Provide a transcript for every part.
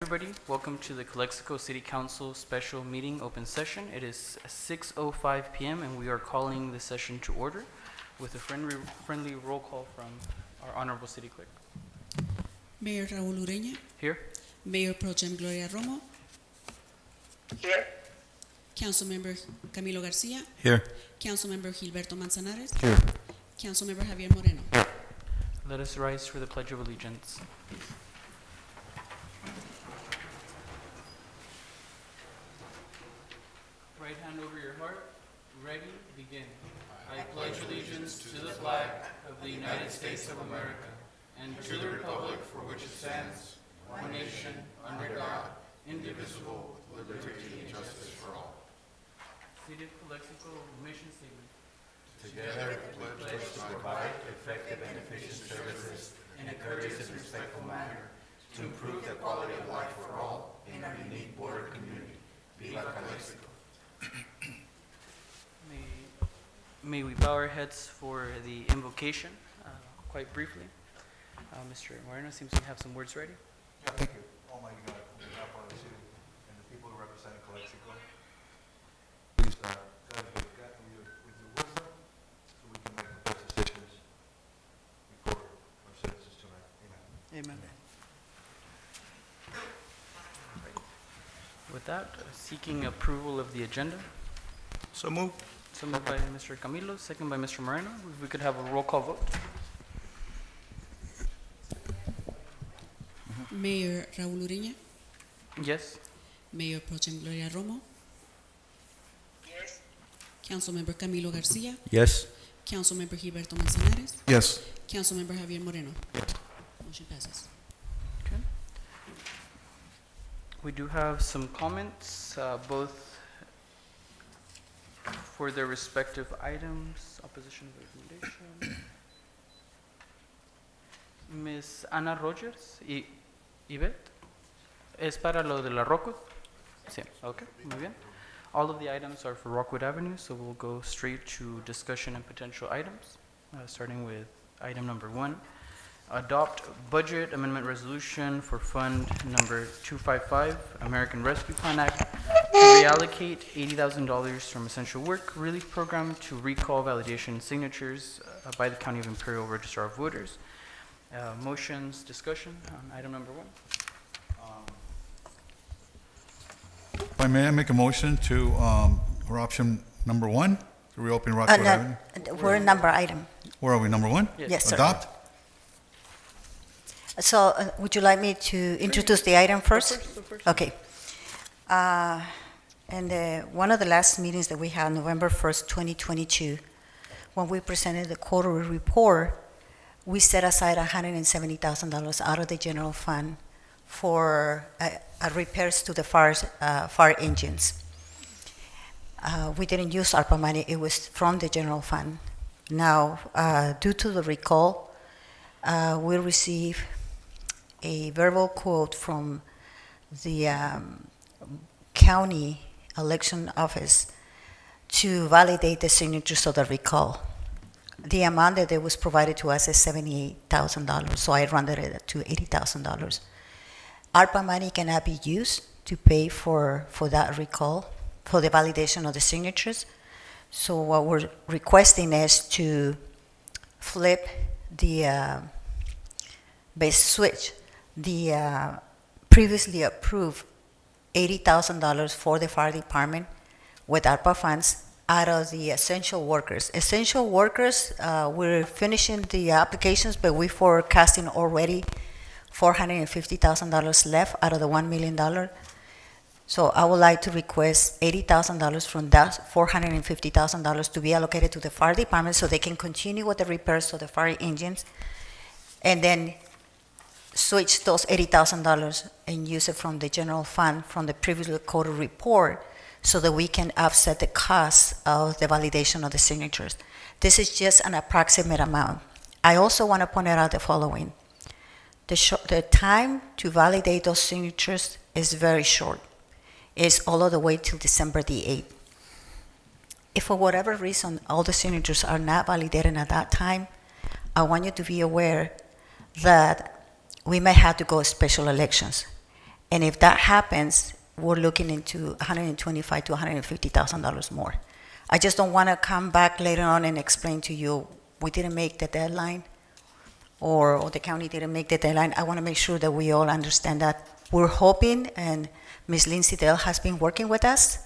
Everybody, welcome to the Calexico City Council special meeting open session. It is 6:05 p.m. and we are calling the session to order with a friendly roll call from our honorable city clerk. Mayor Raúl Ureña, Here. Mayor Pro Tem Gloria Romo, Here. Councilmember Camilo Garcia, Here. Councilmember Gilberto Manzanares, Here. Councilmember Javier Moreno. Let us rise for the Pledge of Allegiance. Right hand over your heart. Ready, begin. I pledge allegiance to the flag of the United States of America and to the republic for which it stands, one nation, under God, indivisible, with liberty and justice for all. City of Calexico Mission Statement. Together, we pledge to provide effective and efficient services in a courteous and respectful manner to improve the quality of life for all in our unique border community. Viva Calexico. May we bow our heads for the invocation, quite briefly. Mr. Moreno seems to have some words ready. Yeah, thank you. Almighty God, on behalf of the city and the people who represent Calexico, please guide us with your wisdom so we can make the best decisions before our citizens tonight. Amen. Amen. With that, seeking approval of the agenda. So move. So moved by Mr. Camilo, second by Mr. Moreno. If we could have a roll call vote. Mayor Raúl Ureña, Yes. Mayor Pro Tem Gloria Romo, Yes. Councilmember Camilo Garcia, Yes. Councilmember Gilberto Manzanares, Yes. Councilmember Javier Moreno. Yes. Motion passes. Okay. We do have some comments, both for their respective items. Opposition of recommendation. Ms. Ana Rogers, Yvette, ¿es para lo de la Rockwood? Sí, okay, muy bien. All of the items are for Rockwood Avenue, so we'll go straight to discussion and potential items, starting with item number 1. Adopt budget amendment resolution for fund number 255, American Rescue Plan Act, to reallocate $80,000 from Essential Work Relief Program to recall validation signatures by the County of Imperial Registrar of Voters. Motions, discussion on item number 1. If I may, I make a motion to, for option number 1, to reopen Rockwood Avenue. We're a number item. Where are we, number 1? Yes, sir. Adopt? So would you like me to introduce the item first? Okay. And one of the last meetings that we had, November 1st, 2022, when we presented the quarterly report, we set aside $170,000 out of the general fund for repairs to the fire engines. We didn't use ARPA money, it was from the general fund. Now, due to the recall, we received a verbal quote from the county election office to validate the signatures of the recall. The amount that was provided to us is $78,000, so I rounded it to $80,000. ARPA money cannot be used to pay for that recall, for the validation of the signatures. So what we're requesting is to flip the switch the previously approved $80,000 for the fire department with ARPA funds out of the essential workers. Essential workers, we're finishing the applications, but we're forecasting already $450,000 left out of the $1 million. So I would like to request $80,000 from that $450,000 to be allocated to the fire department so they can continue with the repairs of the fire engines, and then switch those $80,000 and use it from the general fund from the previously quoted report so that we can offset the cost of the validation of the signatures. This is just an approximate amount. I also want to point out the following. The time to validate those signatures is very short. It's all of the way till December the 8th. If for whatever reason all the signatures are not validated at that time, I want you to be aware that we may have to go special elections. And if that happens, we're looking into $125,000 to $150,000 more. I just don't want to come back later on and explain to you, we didn't make the deadline, or the county didn't make the deadline. I want to make sure that we all understand that. We're hoping, and Ms. Lindsay Dale has been working with us,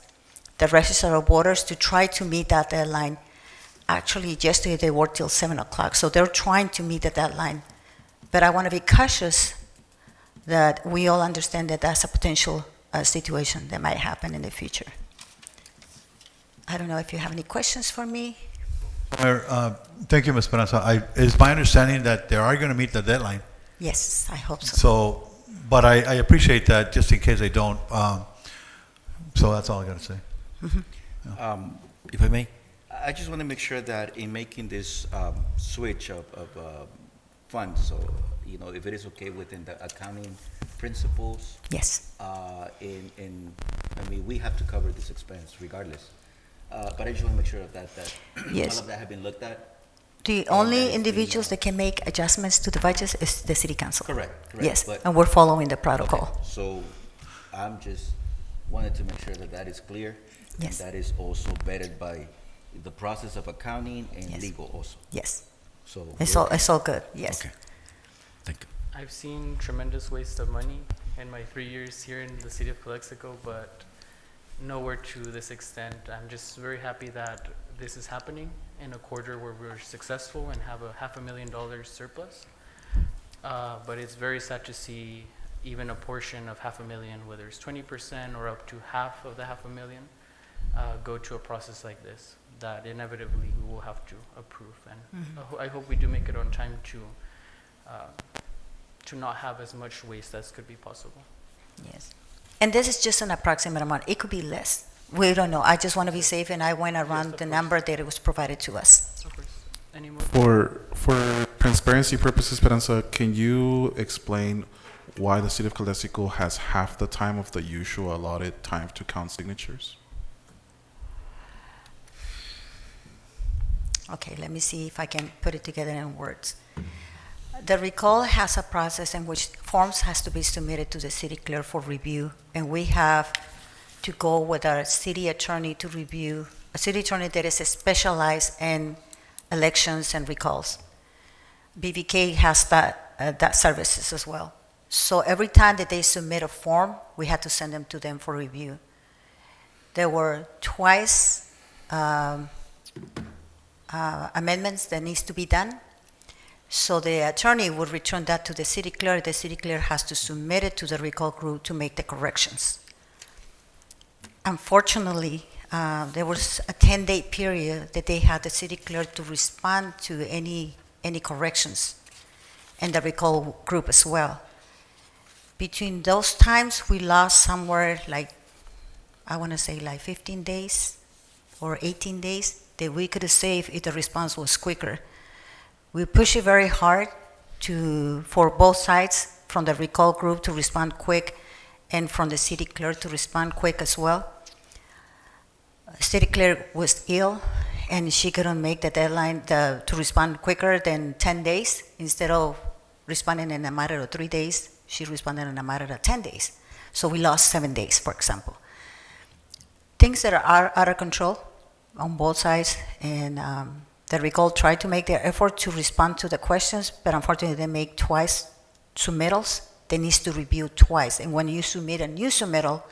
the Register of Voters, to try to meet that deadline. Actually, yesterday they worked till 7 o'clock, so they're trying to meet the deadline. But I want to be cautious that we all understand that that's a potential situation that might happen in the future. I don't know if you have any questions for me. Mayor, thank you, Ms. Esperanza. It's my understanding that they are going to meet the deadline. Yes, I hope so. So, but I appreciate that, just in case they don't. So that's all I got to say. If I may, I just want to make sure that in making this switch of funds, so, you know, if it is okay within the accounting principles, Yes. I mean, we have to cover this expense regardless. But I just want to make sure of that Yes. all of that have been looked at. The that only is the, individuals that can make adjustments to the budgets is the city council. Correct. Yes, But, and we're following the okay, protocol. so I'm just wanted to make sure that that is clear. Yes. And that is also vetted by the process of accounting and Yes. legal also. Yes, So it's we're all, okay. it's all good, yes. Okay. Thank you. I've seen tremendous waste of money in my 3 years here in the city of Calexico, but nowhere to this extent. I'm just very happy that this is happening in a quarter where we're successful and have a $500,000 surplus. But it's very sad to see even a portion of $500,000, whether it's 20% or up to half of the $500,000, go to a process like this that inevitably we will have to approve. And I hope we do make it on time to not have as much waste as could be possible. Yes. And this is just an approximate amount. It could be less. We don't know. I just want to be safe, and I went around of the course. number that it was provided to us. Of course. Any more? For transparency purposes, Esperanza, can you explain why the city of Calexico has half the time of the usual allotted time to count signatures? Okay, let me see if I can put it together in words. The recall has a process in which forms has to be submitted to the city clerk for review, and we have to go with our city attorney to review, a city attorney that is specialized in elections and recalls. BVK has that services as well. So every time that they submit a form, we had to send them to them for review. There were twice amendments that needs to be done. So the attorney would return that to the city clerk. The city clerk has to submit it to the recall group to make the corrections. Unfortunately, there was a 10-day period that they had the city clerk to respond to any corrections, and the recall group as well. Between those times, we lost somewhere like, I want to say like 15 days or 18 days that we could have saved if the response was quicker. We push it very hard for both sides, from the recall group to respond quick and from the city clerk to respond quick as well. City clerk was ill and she couldn't make the deadline to respond quicker than 10 days. Instead of responding in a matter of 3 days, she responded in a matter of 10 days. So we lost 7 days, for example. Things that are out of control on both sides, and the recall tried to make their effort to respond to the questions, but unfortunately they make twice submittals. They need to review twice, and when you submit a new submittal,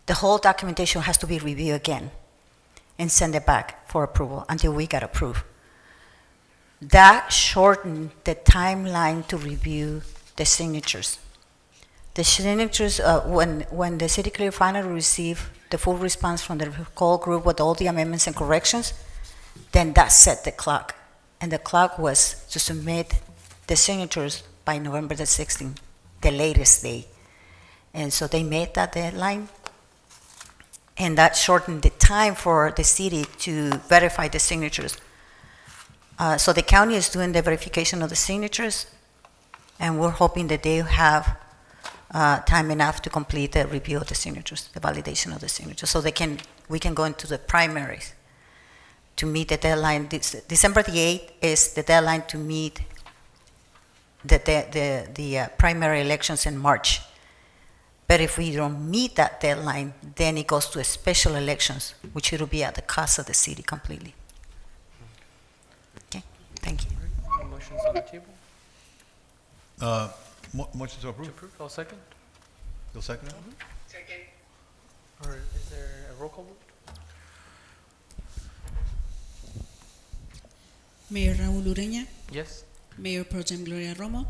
the whole documentation has to be reviewed again and send it back for approval until we got approved. That shortened the timeline to review the signatures. The signatures, when the city clerk finally received the full response from the recall group with all the amendments and corrections, then that set the clock. And the clock was to submit the signatures by November the 16th, the latest day. And so they made that deadline, and that shortened the time for the city to verify the signatures. So the county is doing the verification of the signatures, and we're hoping that they have time enough to complete the review of the signatures, the validation of the signatures, so we can go into the primaries to meet the deadline. December the 8th is the deadline to meet the primary elections in March. But if we don't meet that deadline, then it goes to a special elections, which it'll be at the cost of the city completely. Okay, thank you. Any motions on the table Motion to to approve. approve? I'll second. You'll second it? Second. Or is there a roll call vote? Mayor Raúl Ureña, Yes. Mayor Pro Tem Gloria Romo,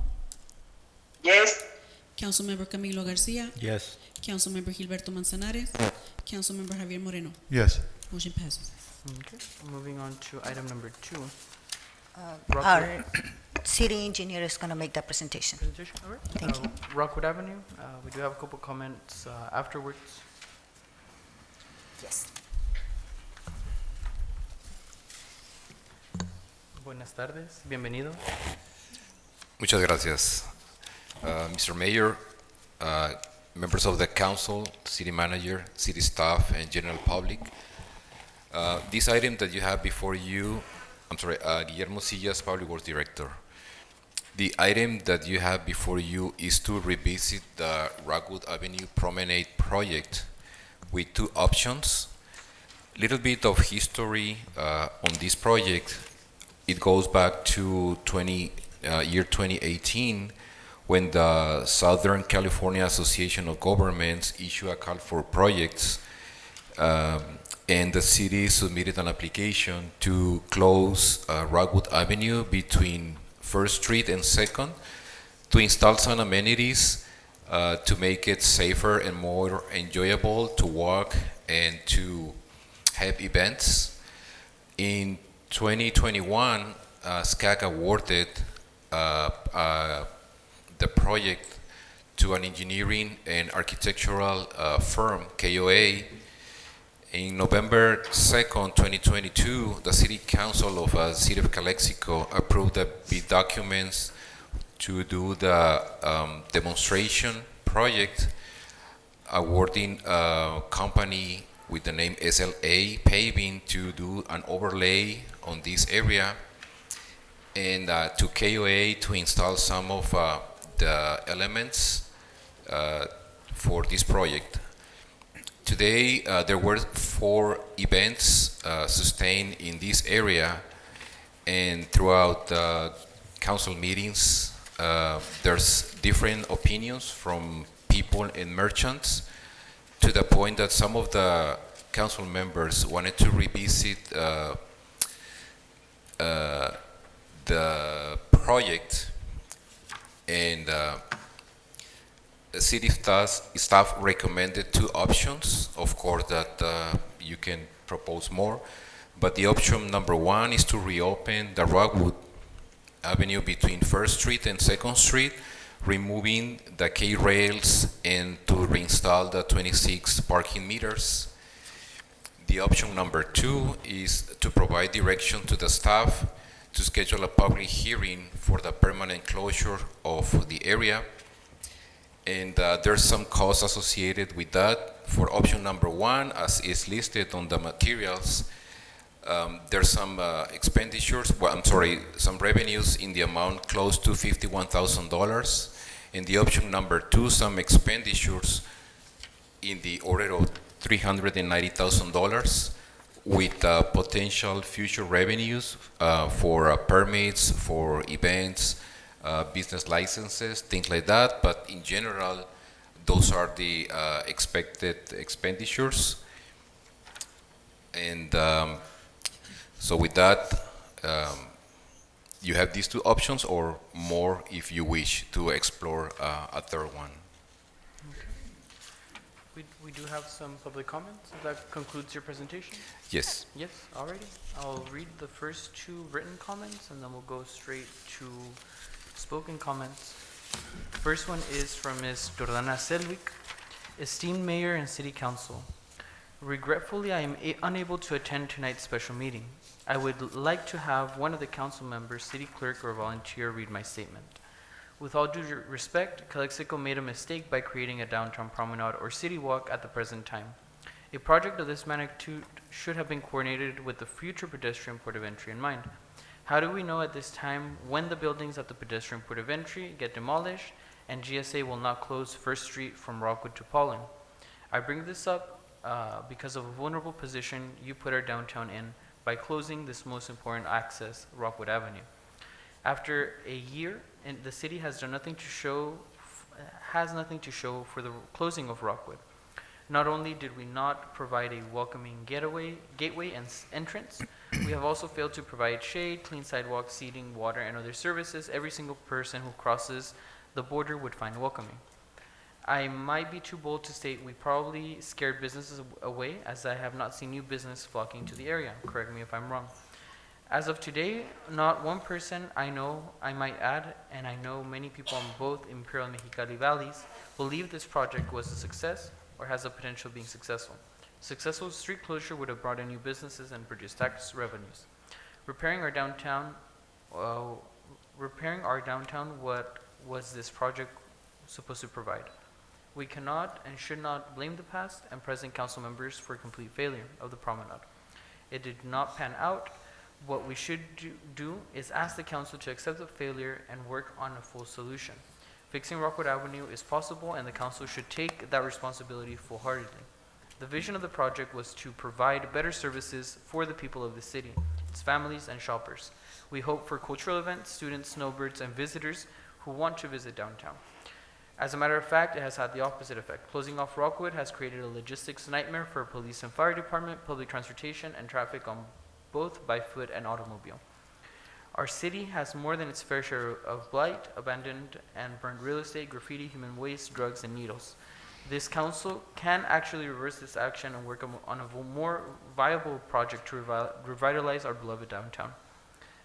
Yes. Councilmember Camilo Garcia, Yes. Councilmember Gilberto Manzanares, Councilmember Javier Moreno. Yes. Motion passes. Okay. Moving on to item number 2. Our city engineer is going to make that presentation. Presentation, all right. Thank you. Rockwood Avenue, we do have a couple comments afterwards. Yes. Buenas tardes, bienvenido. Muchas gracias. Mr. Mayor, members of the council, city manager, city staff, and general public. This item that you have before you, Guillermo Sillas, Public Works Director. The item that you have before you is to revisit the Rockwood Avenue Promenade project with 2 options. Little bit of history on this project. It goes back to year 2018 when the Southern California Association of Governments issued a call for projects, and the city submitted an application to close Rockwood Avenue between 1st Street and 2nd to install some amenities to make it safer and more enjoyable to walk and to have events. In 2021, SCAG awarded the project to an engineering and architectural firm, KOA. In November 2nd, 2022, the City Council of the City of Calexico approved the bid documents to do the demonstration project, awarding a company with the name SLA Paving to do an overlay on this area, and to KOA to install some of the elements for this project. Today, there were 4 events sustained in this area, and throughout the council meetings, there's different opinions from people and merchants, to the point that some of the council members wanted to revisit the project, and the city staff recommended 2 options. Of course, that you can propose more, but the option number 1 is to reopen the Rockwood Avenue between 1st Street and 2nd Street, removing the K-rails and to reinstall the 26 parking meters. The option number 2 is to provide direction to the staff to schedule a public hearing for the permanent closure of the area. And there's some costs associated with that. For option number 1, as is listed on the materials, there's some expenditures, some revenues in the amount close to $51,000. In the option number 2, some expenditures in the order of $390,000, with potential future revenues for permits, for events, business licenses, things like that. But in general, those are the expected expenditures. And so with that, you have these 2 options, or more if you wish to explore a third one. We do have some public comments. If that concludes your presentation? Yes. Yes, already. I'll read the first 2 written comments, and then we'll go straight to spoken comments. First one is from Ms. Jordana Selwick. Esteemed Mayor and City Council, regretfully I am unable to attend tonight's special meeting. I would like to have one of the council members, city clerk, or volunteer read my statement. With all due respect, Calexico made a mistake by creating a downtown promenade or city walk at the present time. A project of this magnitude should have been coordinated with the future pedestrian port of entry in mind. How do we know at this time when the buildings at the pedestrian port of entry get demolished and GSA will not close First Street from Rockwood to Pollen. I bring this up because of a vulnerable position you put our downtown in by closing this most important access, Rockwood Avenue. After a year, and the city has nothing to show for the closing of Rockwood. Not only did we not provide a welcoming gateway and entrance, we have also failed to provide shade, clean sidewalks, seating, water, and other services every single person who crosses the border would find welcoming. I might be too bold to state we probably scared businesses away, as I have not seen new business flocking to the area. Correct me if I'm wrong. As of today, not one person I know, I might add, and I know many people on both Imperial and Mexicali valleys, believe this project was a success or has the potential of being successful. Successful street closure would have brought in new businesses and produced tax revenues. Repairing our downtown, what was this project supposed to provide? We cannot and should not blame the past and present council members for complete failure of the promenade. It did not pan out. What we should do is ask the council to accept the failure and work on a full solution. Fixing Rockwood Avenue is possible, and the council should take that responsibility full-heartedly. The vision of the project was to provide better services for the people of the city, its families and shoppers. We hope for cultural events, students, snowbirds, and visitors who want to visit downtown. As a matter of fact, it has had the opposite effect. Closing off Rockwood has created a logistics nightmare for police and fire department, public transportation, and traffic on both by foot and automobile. Our city has more than its fair share of blight, abandoned and burned real estate, graffiti, human waste, drugs, and needles. This council can actually reverse this action and work on a more viable project to revitalize our beloved downtown.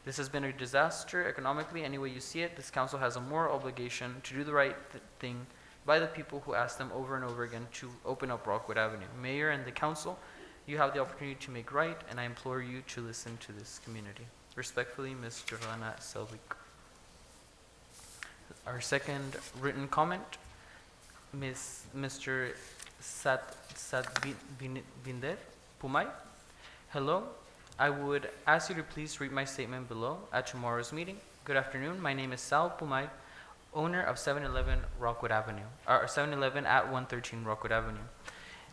This has been a disaster economically. Any way you see it, this council has a moral obligation to do the right thing by the people who asked them over and over again to open up Rockwood Avenue. Mayor and the council, you have the opportunity to make right, and I implore you to listen to this community. Respectfully, Ms. Johanna Selvik. Our second written comment, Mr. Binder Pumay. Hello, I would ask you to please read my statement below at tomorrow's meeting. Good afternoon, my name is Sal Pumay, owner of 711 Rockwood Avenue, or 711 at 113 Rockwood Avenue.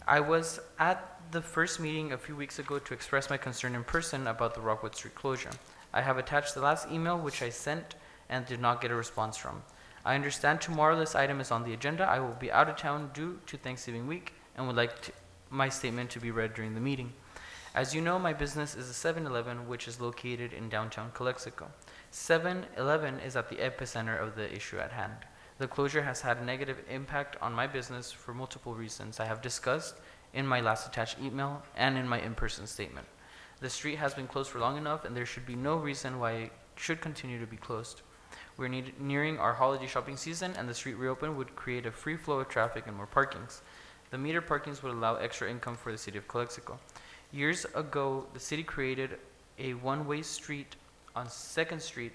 I was at the first meeting a few weeks ago to express my concern in person about the Rockwood Street closure. I have attached the last email which I sent and did not get a response from. I understand tomorrow this item is on the agenda. I will be out of town due to Thanksgiving week and would like my statement to be read during the meeting. As you know, my business is a 7-Eleven, which is located in downtown Calexico. 7-Eleven is at the epicenter of the issue at hand. The closure has had a negative impact on my business for multiple reasons I have discussed in my last attached email and in my in-person statement. The street has been closed for long enough, and there should be no reason why it should continue to be closed. We're nearing our holiday shopping season, and the street reopen would create a free flow of traffic and more parkings. The meter parkings would allow extra income for the city of Calexico. Years ago, the city created a one-way street on 2nd Street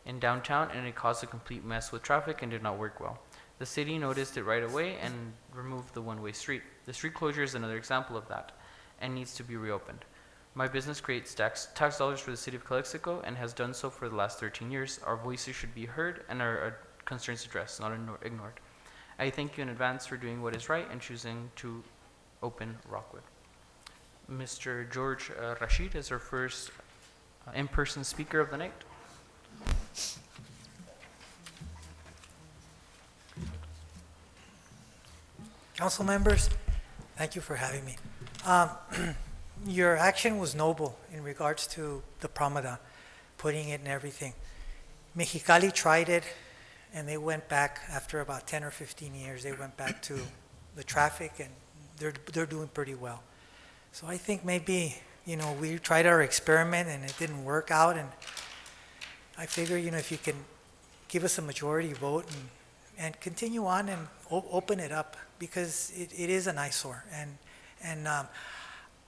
in downtown, and it caused a complete mess with traffic and did not work well. The city noticed it right away and removed the one-way street. The street closure is another example of that and needs to be reopened. My business creates tax dollars for the city of Calexico and has done so for the last 13 years. Our voices should be heard and our concerns addressed, not ignored. I thank you in advance for doing what is right and choosing to open Rockwood. Mr. George Rashid is our first in-person speaker of the night. Council members, thank you for having me. Your action was noble in regards to the Promenade, putting it and everything. Mexicali tried it, and they went back after about 10 or 15 years. They went back to the traffic, and they're doing pretty well. So I think maybe, we tried our experiment and it didn't work out, and I figure, if you can give us a majority vote and continue on and open it up, because it is an eyesore. And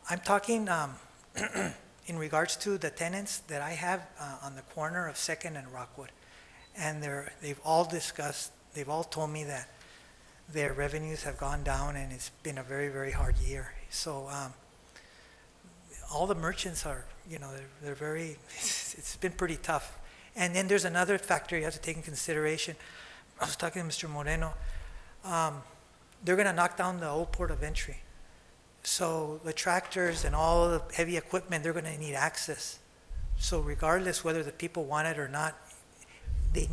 I'm talking in regards to the tenants that I have on the corner of 2nd and Rockwood. And they've all told me that their revenues have gone down, and it's been a very, very hard year. So all the merchants are, they're very, it's been pretty tough. And then there's another factor you have to take in consideration. I was talking to Mr. Moreno, they're gonna knock down the old port of entry. So the tractors and all the heavy equipment, they're gonna need access. So regardless whether the people want it or not, they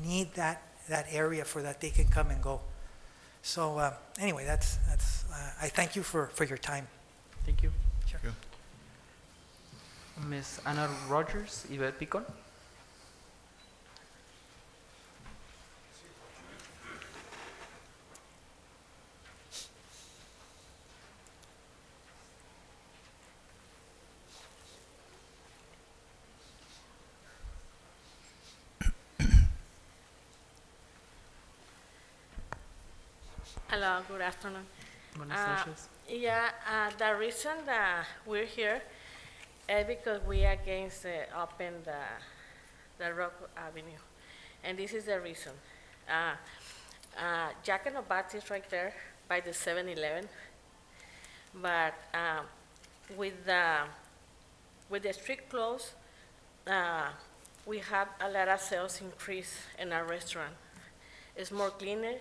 need that area for that they can come and go. So anyway, that's I thank you for your time. Thank you. Sure. Thank Ms. Ana Rogers, Yvette Picon. Hello, good afternoon. Buenas noches. The reason that we're here is because we are against open the Rock Avenue, and this is the reason. Jack in the Box is right there by the 7-Eleven, but with the street closed, we have a lot of sales increase in our restaurant. It's more cleaner.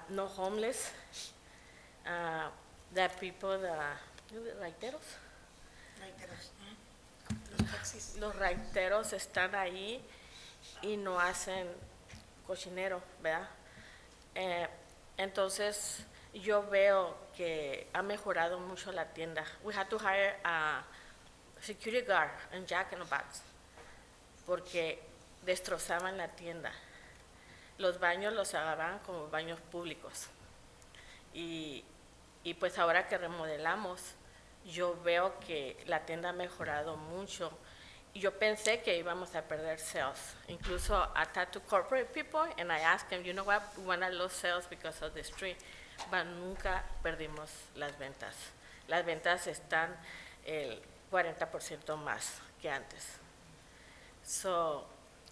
No homeless, that people, raiteros. Los raiteros están ahí y no hacen cochinero, ¿verdad? Entonces, yo veo que ha mejorado mucho la tienda. We had to hire a security guard in Jack in the Box porque destrozaban la tienda. Los baños los agarraban como baños públicos. Y pues ahora que remodelamos, yo veo que la tienda ha mejorado mucho. Y yo pensé que íbamos a perder sales. Incluso I talked to corporate people and I asked them, you know what, we want to lose sales because of the street. But nunca perdimos las ventas. Las ventas están el 40% más que antes. So,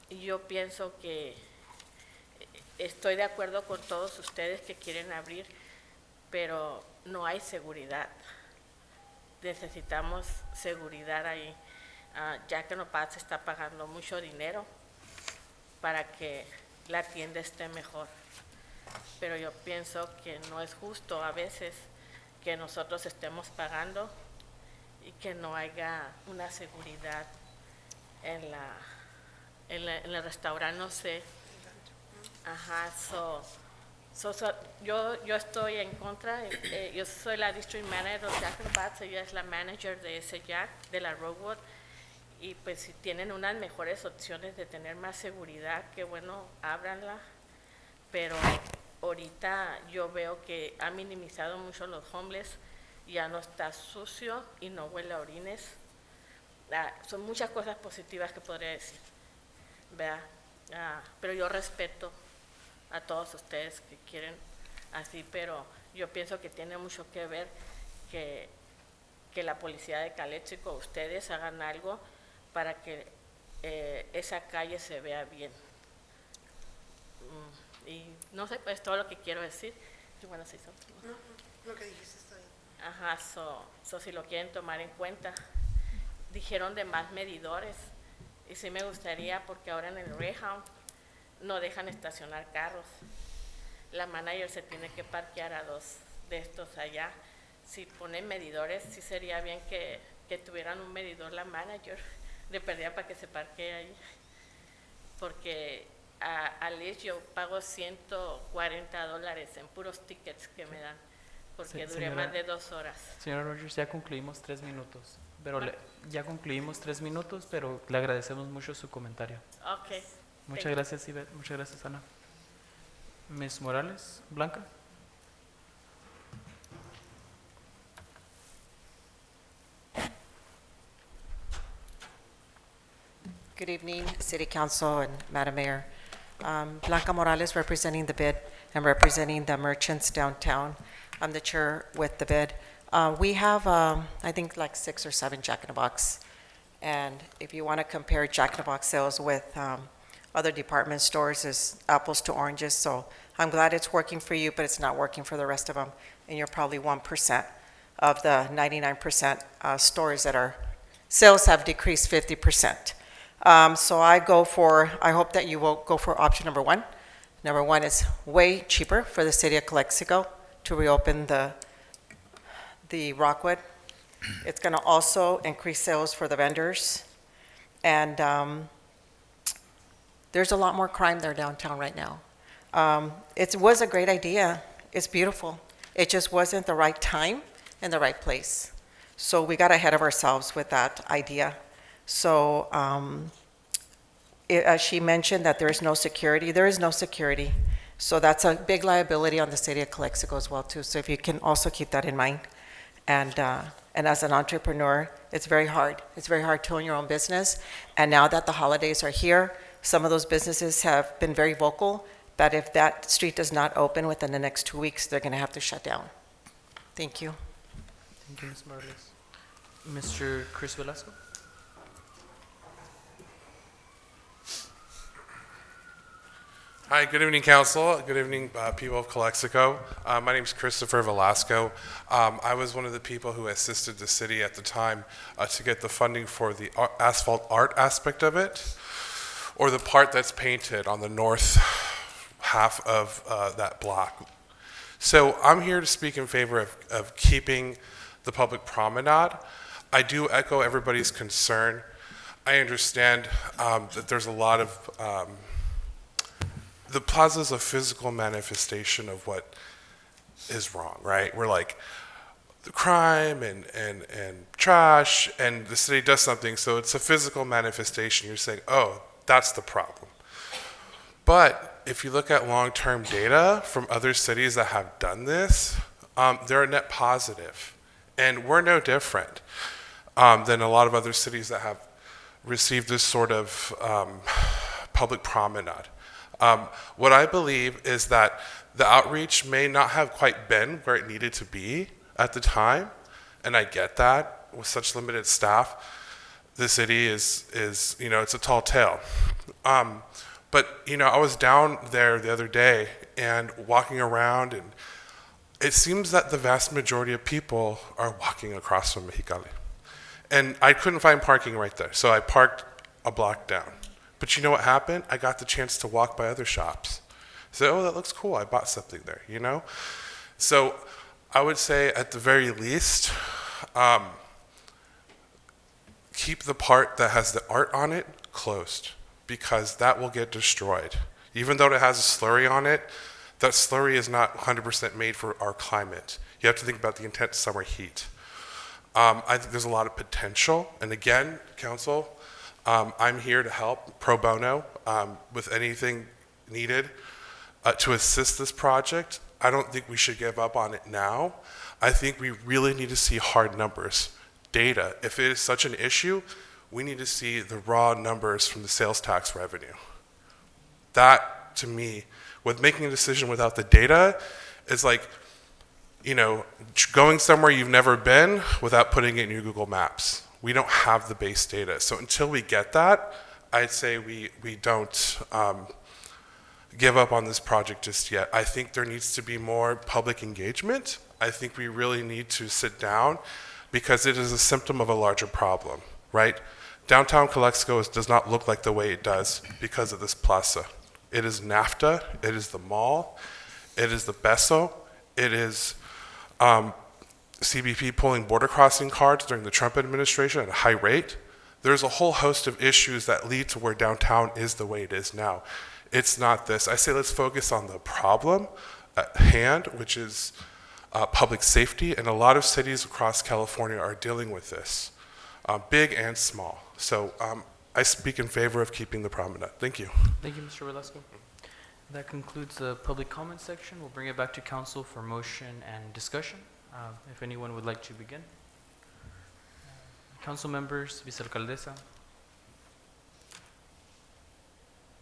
yo pienso que estoy de acuerdo con todos ustedes que quieren abrir, pero no hay seguridad. Necesitamos seguridad ahí. Jack in the Box está pagando mucho dinero para que la tienda esté mejor. Pero yo pienso que no es justo a veces que nosotros estemos pagando y que no haya una seguridad en el restaurante, no sé. Ajá, yo estoy en contra, yo soy la district manager de Jack in the Box, ella es la manager de ese Jack, de la Rockwood, y pues si tienen unas mejores opciones de tener más seguridad, qué bueno, ábranla, pero ahorita yo veo que ha minimizado mucho los homeless, ya no está sucio y no huele a orines. Son muchas cosas positivas que podría decir, ¿verdad? Pero yo respeto a todos ustedes que quieren así, pero yo pienso que tiene mucho que ver que la policía de Calexico, ustedes hagan algo para que esa calle se vea bien. Y no sé, pues todo lo que quiero decir. You wanna say something? No, lo que dijiste está bien. Ajá, si lo quieren tomar en cuenta. Dijeron de más medidores, y sí me gustaría, porque ahora en el Greyhound no dejan estacionar carros. La manager se tiene que parquear a 2 de estos allá. Si ponen medidores, sí sería bien que tuvieran un medidor la manager, de perdida para que se parquee ahí. Porque a Liz yo pago $140 en puros tickets que me dan, porque Sí, duré señora. más de 2 horas. Señora Rogers, ya concluimos 3 minutos. Pero ya concluimos 3 minutos, pero le agradecemos mucho su comentario. Ok. Muchas Thank you. gracias, Ivette. Muchas gracias, Ana. Ms. Morales, Blanca. Good evening, City Council and Madam Mayor. Blanca Morales, representing the bid and representing the merchants downtown. I'm the chair with the bid. We have, I think, like 6 or 7 Jack in the Box. And if you want to compare Jack in the Box sales with other department stores, it's apples to oranges. So I'm glad it's working for you, but it's not working for the rest of them. And you're probably 1% of the 99% stores that are, sales have decreased 50%. So I hope that you will go for option number 1, Number one, it's way cheaper for the city of Calexico to reopen the Rockwood. It's going to also increase sales for the vendors. And there's a lot more crime there downtown right now. It was a great idea. It's beautiful. It just wasn't the right time and the right place. So we got ahead of ourselves with that idea. So as she mentioned that there is no security, there is no security. So that's a big liability on the city of Calexico as well too. So if you can also keep that in mind. And as an entrepreneur, it's very hard. It's very hard to own your own business. And now that the holidays are here, some of those businesses have been very vocal that if that street does not open within the next 2 weeks, they're going to have to shut down. Thank you. Thank you, Ms. Morales. Mr. Chris Velasco? Hi, good evening, Council. Good evening, people of Calexico. My name is Christopher Velasco. I was one of the people who assisted the city at the time to get the funding for the asphalt art aspect of it, or the part that's painted on the north half of that block. So I'm here to speak in favor of keeping the public promenade. I do echo everybody's concern. I understand that there's a lot of the plaza is a physical manifestation of what is wrong, right? We're like the crime and trash, and the city does something, so it's a physical manifestation. You're saying, oh, that's the problem. But if you look at long-term data from other cities that have done this, they're a net positive. And we're no different than a lot of other cities that have received this sort of public promenade. What I believe is that the outreach may not have quite been where it needed to be at the time, and I get that. With such limited staff, the city is it's a tall tale. But, I was down there the other day and walking around, and it seems that the vast majority of people are walking across from Mexicali. And I couldn't find parking right there, so I parked a block down. But you know what happened? I got the chance to walk by other shops. So, that looks cool. I bought something there, So I would say at the very least, keep the part that has the art on it closed, because that will get destroyed. Even though it has a slurry on it, that slurry is not 100% made for our climate. You have to think about the intense summer heat. I think there's a lot of potential. And again, Council, I'm here to help pro bono with anything needed to assist this project. I don't think we should give up on it now. I think we really need to see hard numbers, data. If it is such an issue, we need to see the raw numbers from the sales tax revenue. That, to me, with making a decision without the data, is like, going somewhere you've never been without putting it in your Google Maps. We don't have the base data. So until we get that, I'd say we don't give up on this project just yet. I think there needs to be more public engagement. I think we really need to sit down, because it is a symptom of a larger problem, right? Downtown Calexico does not look like the way it does because of this plaza. It is NAFTA, it is the mall, it is the Beso, it is CBP pulling border crossing cards during the Trump administration at a high rate. There's a whole host of issues that lead to where downtown is the way it is now. It's not this. I say let's focus on the problem at hand, which is public safety, and a lot of cities across California are dealing with this, big and small. So I speak in favor of keeping the promenade. Thank you. Thank you, Mr. Velasco. That concludes the public comment section. We'll bring it back to council for motion and discussion. If anyone would like to begin. Council members, Vicealcaldesa.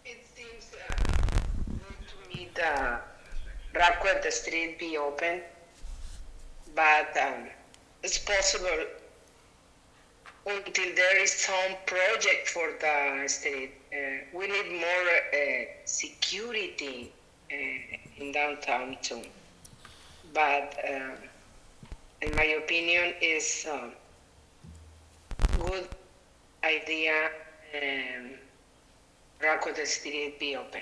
It seems good to me the Rockwood the street be open, but it's possible until there is some project for the street. We need more security in downtown too. But in my opinion, is good idea Rockwood street be open.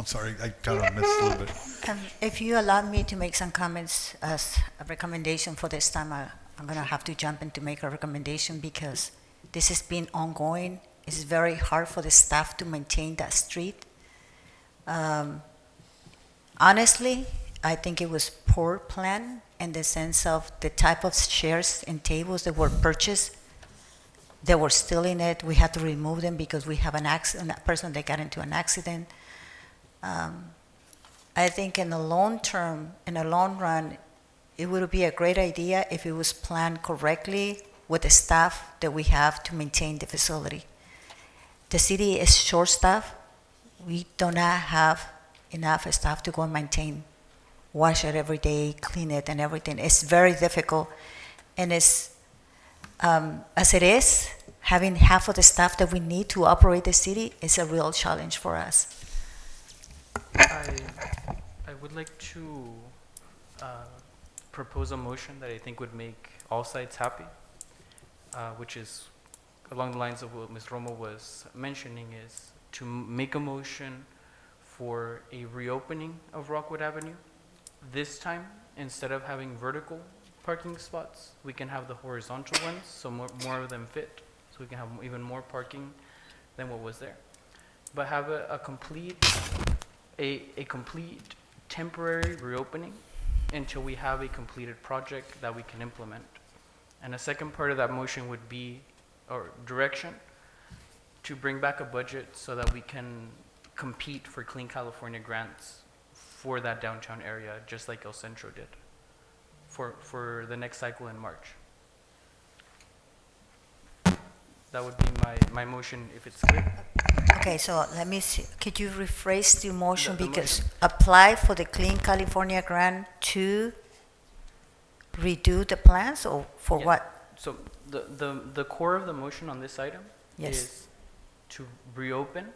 I'm sorry, I kind of missed a little bit. If you allow me to make some comments as a recommendation for this time, I'm going to have to jump in to make a recommendation because this has been ongoing. It's very hard for the staff to maintain that street. Honestly, I think it was poor plan in the sense of the type of chairs and tables that were purchased. They were still in it. We had to remove them because we have an accident, a person that got into an accident. I think in the long term, in the long run, it would be a great idea if it was planned correctly with the staff that we have to maintain the facility. The city is short-staffed. We do not have enough staff to go and maintain, wash it every day, clean it and everything. It's very difficult. And it's, as it is, having half of the staff that we need to operate the city is a real challenge for us. I would like to propose a motion that I think would make all sides happy, which is along the lines of what Ms. Romo was mentioning, is to make a motion for a reopening of Rockwood Avenue. This time, instead of having vertical parking spots, we can have the horizontal ones, so more of them fit, so we can have even more parking than what was there. But have a complete temporary reopening until we have a completed project that we can implement. And a second part of that motion would be, or direction, to bring back a budget so that we can compete for Clean California grants for that downtown area, just like El Centro did, for the next cycle in March. That would be my motion, if it's clear. Okay, so let me see. Could you rephrase the motion? The Because motion. apply for the Clean California grant to redo the plans, or for Yeah. what? So the core of the motion on this item Yes. is to reopen,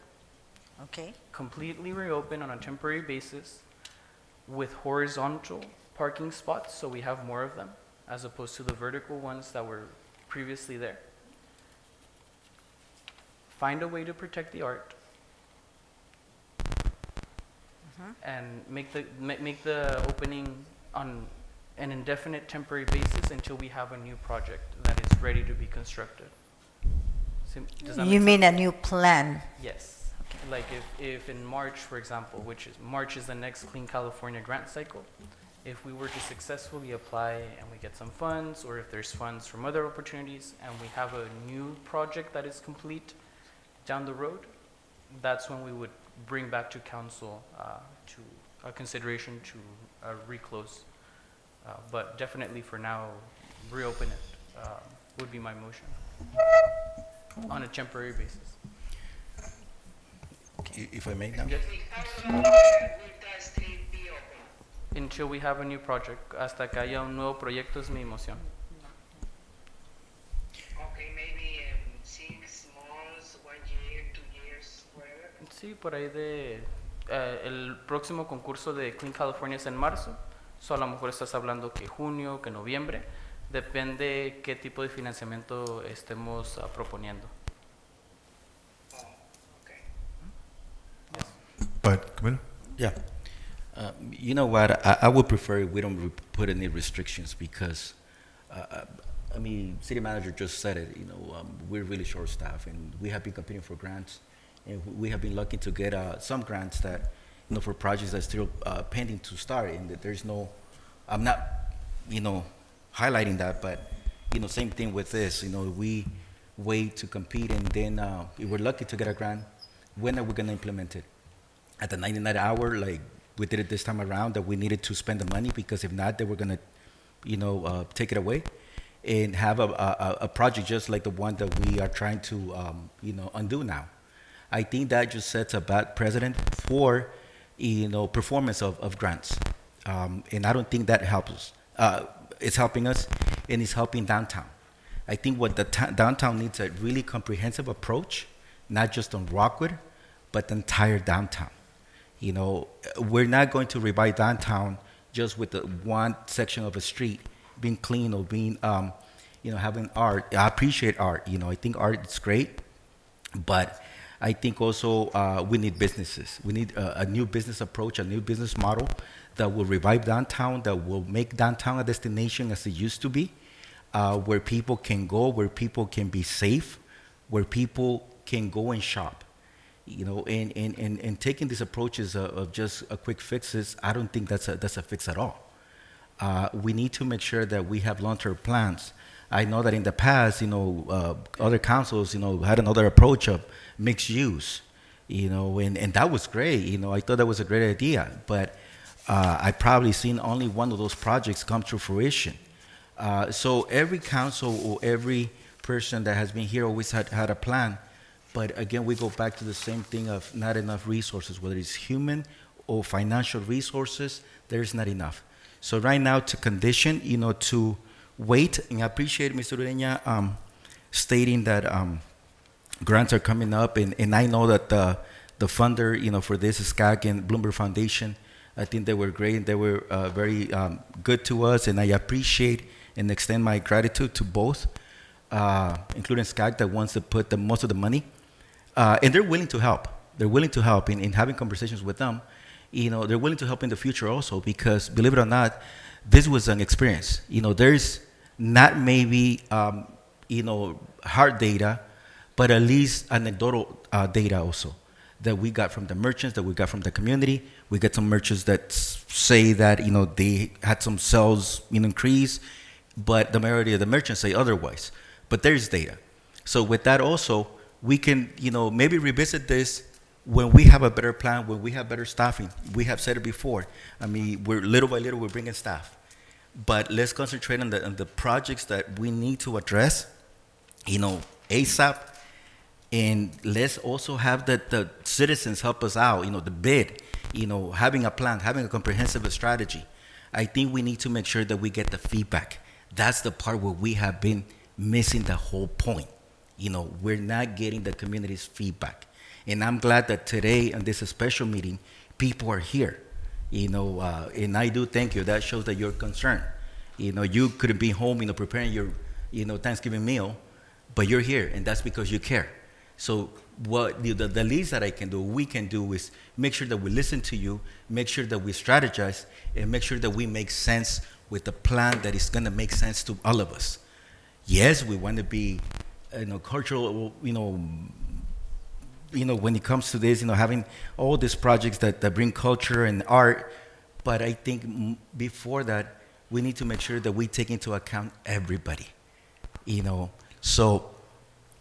Okay, completely reopen on a temporary basis with horizontal parking spots, so we have more of them, as opposed to the vertical ones that were previously there. Find a way to protect the art, and make the opening on an indefinite temporary basis until we have a new project that is ready to be constructed. Does that you make mean sense? a new plan? Yes. Like if in March, for example, March is the next Clean California grant cycle, if we were to successfully apply and we get some funds, or if there's funds from other opportunities, and we have a new project that is complete down the road, that's when we would bring back to council to a consideration to reclose. But definitely for now, reopen it would be my motion on a temporary basis. If I may now? Yes. How long will the street be open? Until we have a new project, hasta que haya un nuevo proyecto es mi moción. Okay, maybe 6 months, 1 year, 2 years, whatever. Sí, por ahí el próximo concurso de Clean California es en marzo, so a lo mejor estás hablando que junio, que noviembre, depende qué tipo de financiamiento estemos proponiendo. But, Camilo? Yeah. You know what? I would prefer we don't put any restrictions because, I mean, city manager just said it. You know, we're really short staffed, and we have been competing for grants, and we have been lucky to get some grants that, you know, for projects that are still pending to start. And that there's no, I'm not, you know, highlighting that, but you know, same thing with this. You know, we wait to compete, and then if we're lucky to get a grant, when are we going to implement it? At the 99 hour, like we did it this time around, that we needed to spend the money, because if not, they were gonna, you know, take it away, and have a project just like the one that we are trying to, you know, undo now. I think that just sets a bad precedent for, you know, performance of grants, and I don't think that helps us. It's helping us, and it's helping downtown. I think what the downtown needs a really comprehensive approach, not just on Rockwood, but the entire downtown. You know, we're not going to revive downtown just with the one section of a street being clean or being, you know, having art. I appreciate art. You know, I think art is great, but I think also we need businesses. We need a new business approach, a new business model that will revive downtown, that will make downtown a destination as it used to be, where people can go, where people can be safe, where people can go and shop. You know, and taking these approaches of just a quick fixes, I don't think that's a fix at all. We need to make sure that we have long-term plans. I know that in the past, you know, other councils, you know, had another approach of mixed use, you know, and that was great. You know, I thought that was a great idea, but I probably seen only one of those projects come to fruition. So every council or every person that has been here always had a plan. But again, we go back to the same thing of not enough resources, whether it's human or financial resources, there's not enough. So right now, to condition, you know, to wait, and I appreciate Mr. Ureña stating that grants are coming up, and I know that the funder, you know, for this is SCAG and Bloomberg Foundation. I think they were great, and they were very good to us, and I appreciate and extend my gratitude to both, including SCAG that wants to put the most of the money. And they're willing to help. They're willing to help in having conversations with them. You know, they're willing to help in the future also because, believe it or not, this was an experience. You know, there's not maybe, you know, hard data, but at least anecdotal data also that we got from the merchants, that we got from the community. We get some merchants that say that, you know, they had some sales increase, but the majority of the merchants say otherwise. But there's data. So with that also, we can, you know, maybe revisit this when we have a better plan, when we have better staffing. We have said it before. I mean, we're little by little, we're bringing staff. But let's concentrate on the projects that we need to address, you know, ASAP. And let's also have the citizens help us out, you know, the bid, you know, having a plan, having a comprehensive strategy. I think we need to make sure that we get the feedback. That's the part where we have been missing the whole point. You know, we're not getting the community's feedback. And I'm glad that today, in this special meeting, people are here. You know, and I do thank you. That shows that you're concerned. You know, you couldn't be home, you know, preparing your, you know, Thanksgiving meal, but you're here, and that's because you care. So what the least that I can do, we can do, is make sure that we listen to you, make sure that we strategize, and make sure that we make sense with a plan that is going to make sense to all of us. Yes, we want to be, you know, cultural, you know, when it comes to this, you know, having all these projects that bring culture and art, but I think before that, we need to make sure that we take into account everybody, you know. So,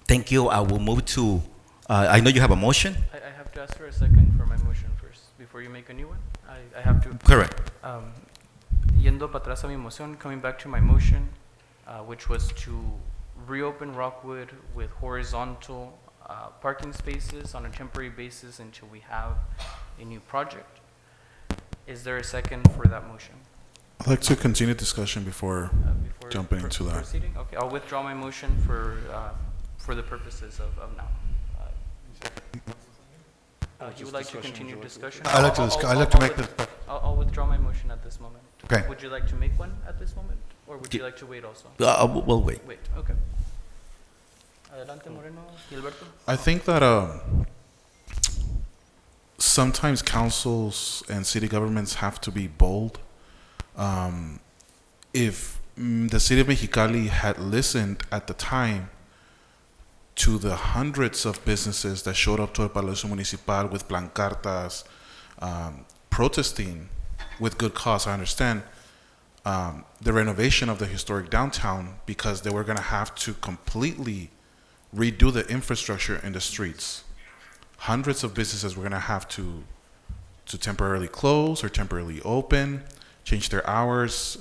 thank you. I will move to, I know you have a motion. I have to ask for a second for my motion first, before you make a new one. I have to. Correct. Yendo para atrás a mi moción, coming back to my motion, which was to reopen Rockwood with horizontal parking spaces on a temporary basis until we have a new project. Is there a second for that motion? I'd like to continue discussion before jumping into that. Proceeding? Okay, I'll withdraw my motion for the purposes of now. You would like to continue discussion? I'd like to make this. I'll withdraw my motion at this moment. Okay. Would you like to make one at this moment, or would you like to wait also? We'll wait. Wait, okay. Adelante, Moreno, Gilberto. I think that sometimes councils and city governments have to be bold. If the city of Mexicali had listened at the time to the hundreds of businesses that showed up to El Palacio Municipal with plancartas, protesting with good cause, I understand the renovation of the historic downtown, because they were going to have to completely redo the infrastructure in the streets. Hundreds of businesses were going to have to temporarily close or temporarily open, change their hours.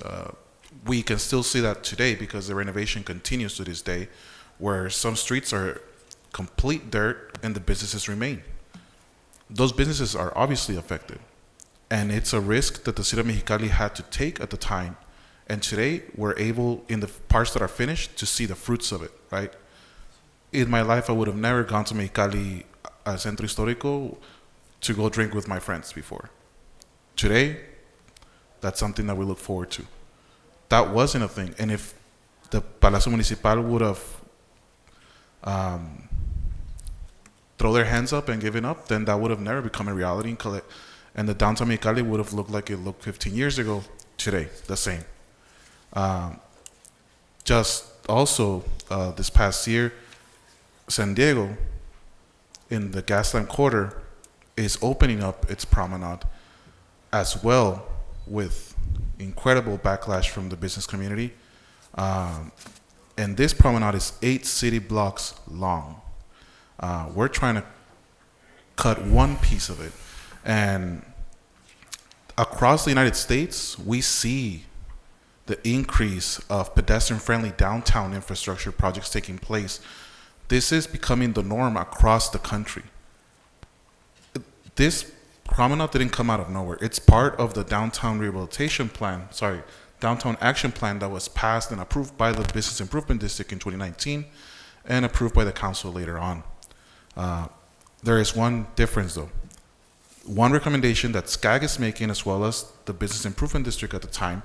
We can still see that today because the renovation continues to this day, where some streets are complete dirt and the businesses remain. Those businesses are obviously affected. And it's a risk that the city of Mexicali had to take at the time. And today, we're able, in the parts that are finished, to see the fruits of it, right? In my life, I would have never gone to Mexicali, Centro Histórico, to go drink with my friends before. Today, that's something that we look forward to. That wasn't a thing. And if the Palacio Municipal would have throw their hands up and giving up, then that would have never become a reality. And the downtown Mexicali would have looked like it looked 15 years ago today, the same. Just also, this past year, San Diego, in the Gaslamp Quarter, is opening up its promenade as well, with incredible backlash from the business community. And this promenade is 8 city blocks long. We're trying to cut one piece of it. And across the United States, we see the increase of pedestrian-friendly downtown infrastructure projects taking place. This is becoming the norm across the country. This promenade didn't come out of nowhere. It's part of the downtown rehabilitation plan, downtown action plan that was passed and approved by the Business Improvement District in 2019 and approved by the council later on. There is one difference though. One recommendation that SCAG is making, as well as the Business Improvement District at the time,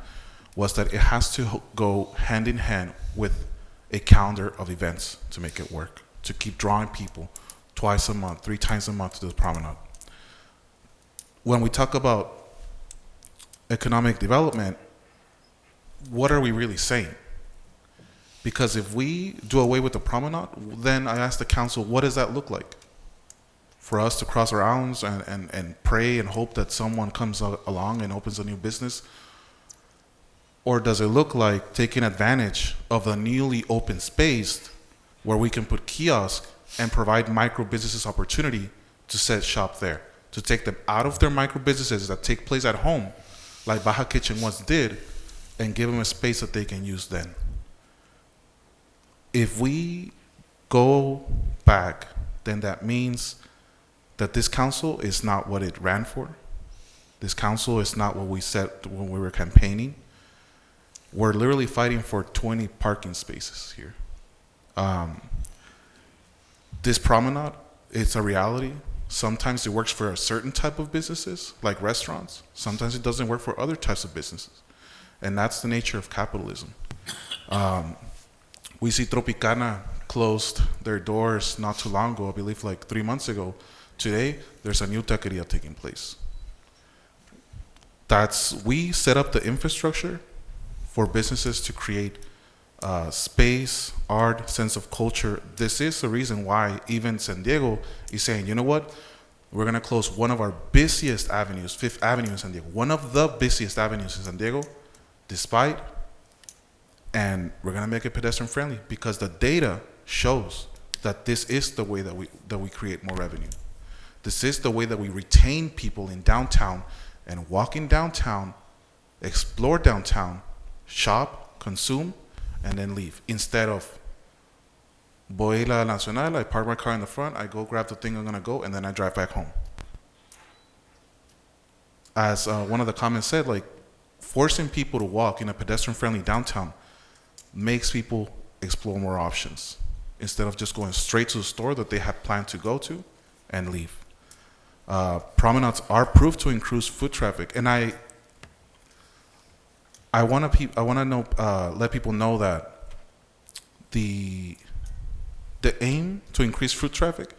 was that it has to go hand in hand with a calendar of events to make it work, to keep drawing people twice a month, 3 times a month to the promenade. When we talk about economic development, what are we really saying? Because if we do away with the promenade, then I ask the council, what does that look like? For us to cross our arms and pray and hope that someone comes along and opens a new business? Or does it look like taking advantage of the newly open space where we can put kiosks and provide micro businesses opportunity to set shop there, to take them out of their micro businesses that take place at home, like Baja Kitchen once did, and give them a space that they can use then? If we go back, then that means that this council is not what it ran for. This council is not what we said when we were campaigning. We're literally fighting for 20 parking spaces here. This promenade, it's a reality. Sometimes it works for a certain type of businesses, like restaurants. Sometimes it doesn't work for other types of businesses. And that's the nature of capitalism. We see Tropicana closed their doors not too long ago, I believe like 3 months ago. Today, there's a new taqueria taking place. We set up the infrastructure for businesses to create space, art, sense of culture. This is the reason why even San Diego is saying, you know what? We're going to close one of our busiest avenues, 5th Avenue in San Diego, one of the busiest avenues in San Diego, and we're going to make it pedestrian friendly because the data shows that this is the way that we create more revenue. This is the way that we retain people in downtown and walk in downtown, explore downtown, shop, consume, and then leave. Instead of voy a la Nacional, I park my car in the front, I go grab the thing I'm gonna go, and then I drive back home. As one of the comments said, like forcing people to walk in a pedestrian-friendly downtown makes people explore more options instead of just going straight to the store that they had planned to go to and leave. Promenades are proved to increase foot traffic, and I want to let people know that the aim to increase foot traffic.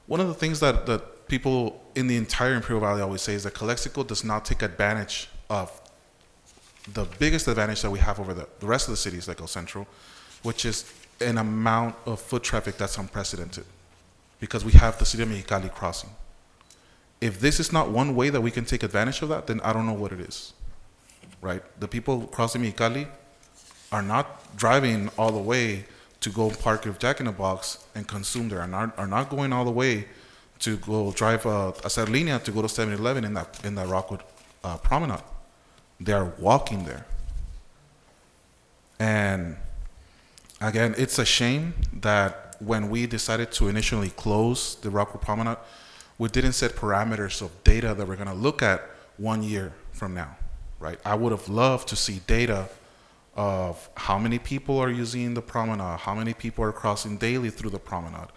One of the things that people in the entire Imperial Valley always say is that Calexico does not take advantage of the biggest advantage that we have over the rest of the cities like El Centro, which is an amount of foot traffic that's unprecedented, because we have the City of Mexicali crossing. If this is not one way that we can take advantage of that, then I don't know what it is, right? The people crossing Mexicali are not driving all the way to go park a Jack in the Box and consume there, are not going all the way to go drive a Linea to go to 7-Eleven in that Rockwood promenade. They are walking there. And again, it's a shame that when we decided to initially close the Rockwood promenade, we didn't set parameters of data that we're going to look at 1 year from now, right? I would have loved to see data of how many people are using the promenade, how many people are crossing daily through the promenade.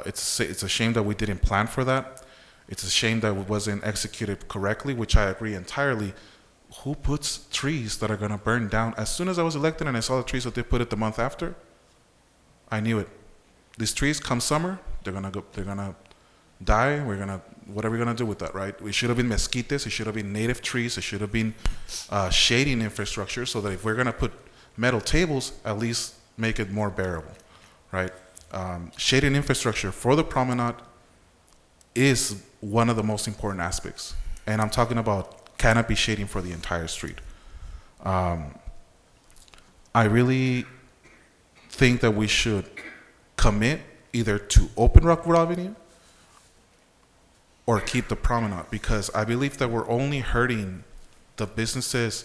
It's a shame that we didn't plan for that. It's a shame that it wasn't executed correctly, which I agree entirely. Who puts trees that are going to burn down? As soon as I was elected and I saw the trees that they put it the month after, I knew it. These trees, come summer, They're gonna die. What are we gonna do with that, right? It should have been mesquites. It should have been native trees. It should have been shading infrastructure, so that if we're gonna put metal tables, at least make it more bearable, right? Shading infrastructure for the promenade is one of the most important aspects, and I'm talking about canopy shading for the entire street. I really think that we should commit either to open Rockwood Avenue or keep the promenade, because I believe that we're only hurting the businesses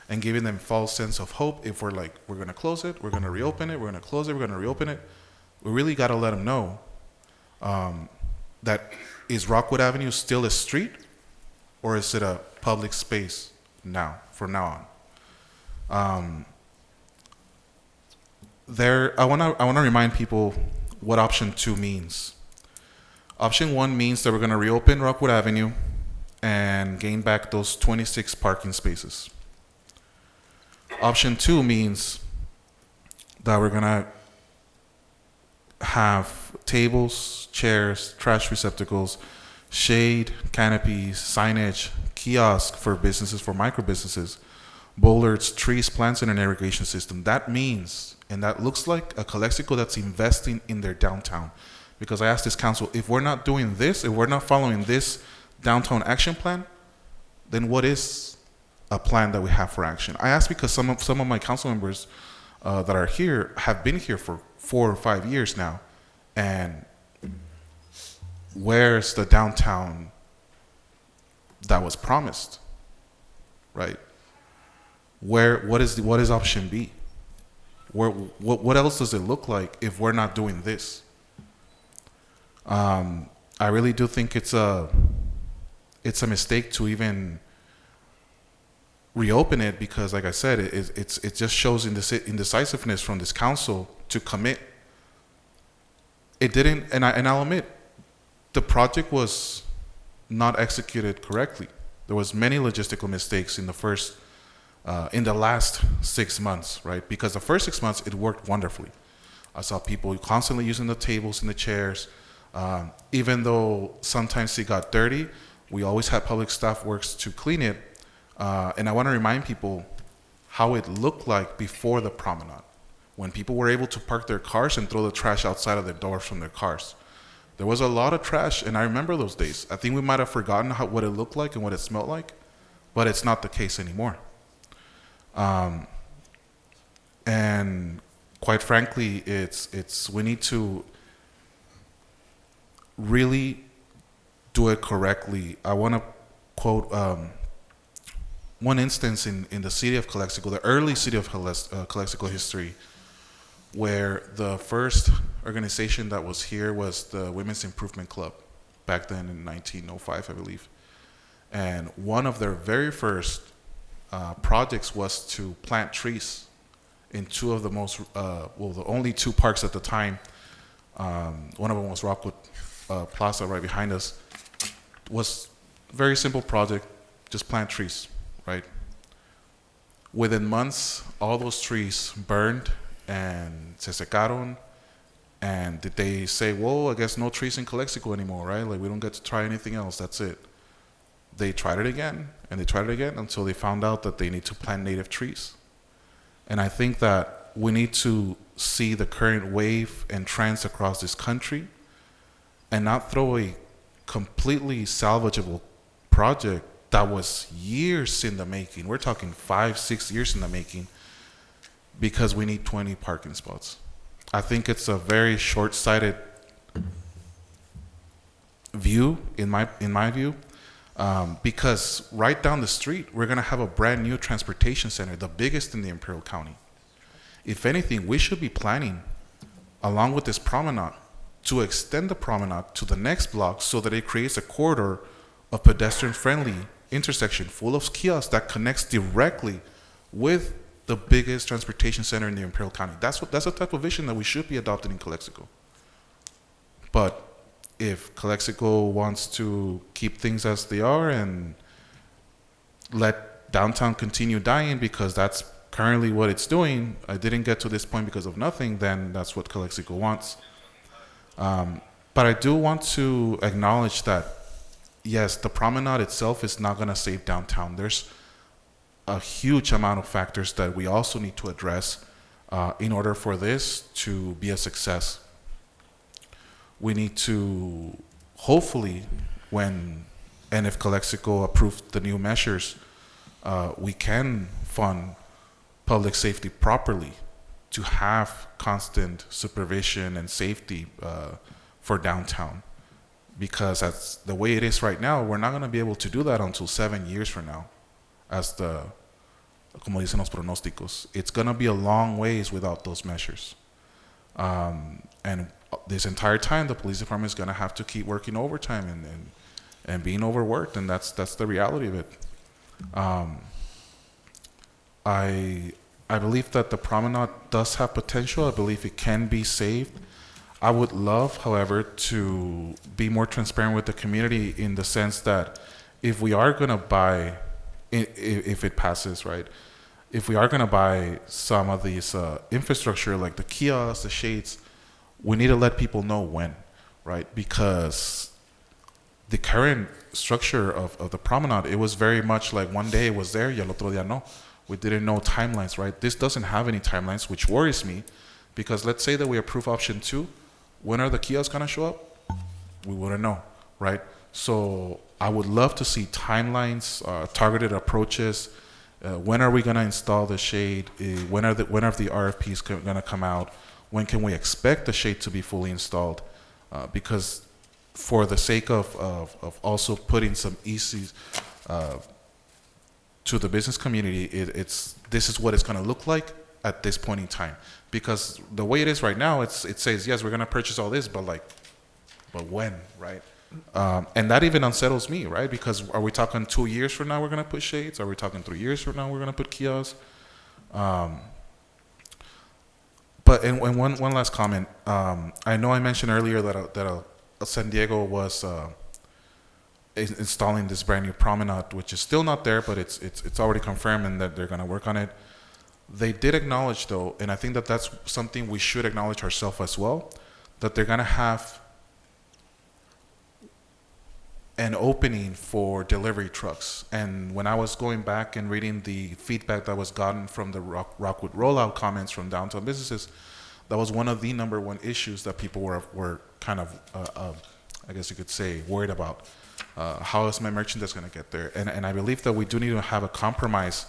and giving them false sense of hope if we're like, we're going to close it, we're going to reopen it, we're going to close it, we're going to reopen it. We really got to let them know that is Rockwood Avenue still a street, or is it a public space now, from now on? I want to remind people what option 2 means. Option 1 means that we're going to reopen Rockwood Avenue and gain back those 26 parking spaces. Option 2 means that we're going to have tables, chairs, trash receptacles, shade, canopies, signage, kiosk for businesses, for micro businesses, bollards, trees, plants, and an irrigation system. That means, and that looks like a Calexico that's investing in their downtown. Because I asked this council, if we're not doing this, if we're not following this downtown action plan, then what is a plan that we have for action? I asked because some of my council members that are here have been here for 4 or 5 years now, and where's the downtown that was promised, right? What is option B? What else does it look like if we're not doing this? I really do think it's a mistake to even reopen it, because, like I said, it just shows indecisiveness from this council to commit. It didn't, and I'll admit, the project was not executed correctly. There was many logistical mistakes in the last 6 months, right? Because the first 6 months it worked wonderfully. I saw people constantly using the tables and the chairs. Even though sometimes it got dirty, we always had public staff works to clean it. And I want to remind people how it looked like before the promenade, when people were able to park their cars and throw the trash outside of their doors from their cars. There was a lot of trash, and I remember those days. I think we might have forgotten what it looked like and what it smelled like, but it's not the case anymore. And quite frankly, we need to really do it correctly. I want to quote one instance in the city of Calexico, the early city of Calexico history, where the first organization that was here was the Women's Improvement Club, back then in 1905, I believe. And one of their very first projects was to plant trees in two of the the only 2 parks at the time. One of them was Rockwood Plaza right behind us. Was a very simple project, just plant trees, right? Within months, all those trees burned and se secaron. And did they say, well, I guess no trees in Calexico anymore, right? Like, we don't get to try anything else, that's it. They tried it again, and they tried it again until they found out that they need to plant native trees. And I think that we need to see the current wave and trends across this country and not throw a completely salvageable project that was years in the making. We're talking 5-6 years in the making, because we need 20 parking spots. I think it's a very short-sighted view, in my view, because right down the street, we're going to have a brand new transportation center, the biggest in the Imperial County. If anything, we should be planning, along with this promenade, to extend the promenade to the next block so that it creates a corridor of pedestrian-friendly intersection full of kiosks that connects directly with the biggest transportation center in the Imperial County. That's the type of vision that we should be adopting in Calexico. But if Calexico wants to keep things as they are and let downtown continue dying, because that's currently what it's doing, I didn't get to this point because of nothing, then that's what Calexico wants. But I do want to acknowledge that, yes, the promenade itself is not going to save downtown. There's a huge amount of factors that we also need to address in order for this to be a success. We need to, hopefully, when and if Calexico approves the new measures, we can fund public safety properly to have constant supervision and safety for downtown. Because that's the way it is right now, we're not going to be able to do that until 7 years from now, as como dicen los pronósticos. It's going to be a long ways without those measures. And this entire time, the police department is going to have to keep working overtime and being overworked, and that's the reality of it. I believe that the promenade does have potential. I believe it can be saved. I would love, however, to be more transparent with the community in the sense that if we are going to buy, if it passes, right, if we are going to buy some of these infrastructure like the kiosks, the shades, we need to let people know when, right? Because the current structure of the promenade, it was very much like one day it was there, y el otro día no. We didn't know timelines, right? This doesn't have any timelines, which worries me, because let's say that we approve option 2. When are the kiosks going to show up? We wouldn't know, right? So I would love to see timelines, targeted approaches. When are we going to install the shade? When are the RFPs going to come out? When can we expect the shade to be fully installed? Because for the sake of also putting some eases to the business community, this is what it's going to look like at this point in time. Because the way it is right now, it says, yes, we're going to purchase all this, but when, right? And that even unsettles me, right? Because are we talking 2 years from now we're going to put shades? Are we talking 3 years from now we're going to put kiosks? But one last comment. I know I mentioned earlier that San Diego was installing this brand new promenade, which is still not there, but it's already confirmed and that they're going to work on it. They did acknowledge, though, and I think that that's something we should acknowledge ourselves as well, that they're going to have an opening for delivery trucks. And when I was going back and reading the feedback that was gotten from the Rockwood rollout comments from downtown businesses, that was one of the number one issues that people were kind of, I guess you could say, worried about. How is my merchandise going to get there? And I believe that we do need to have a compromise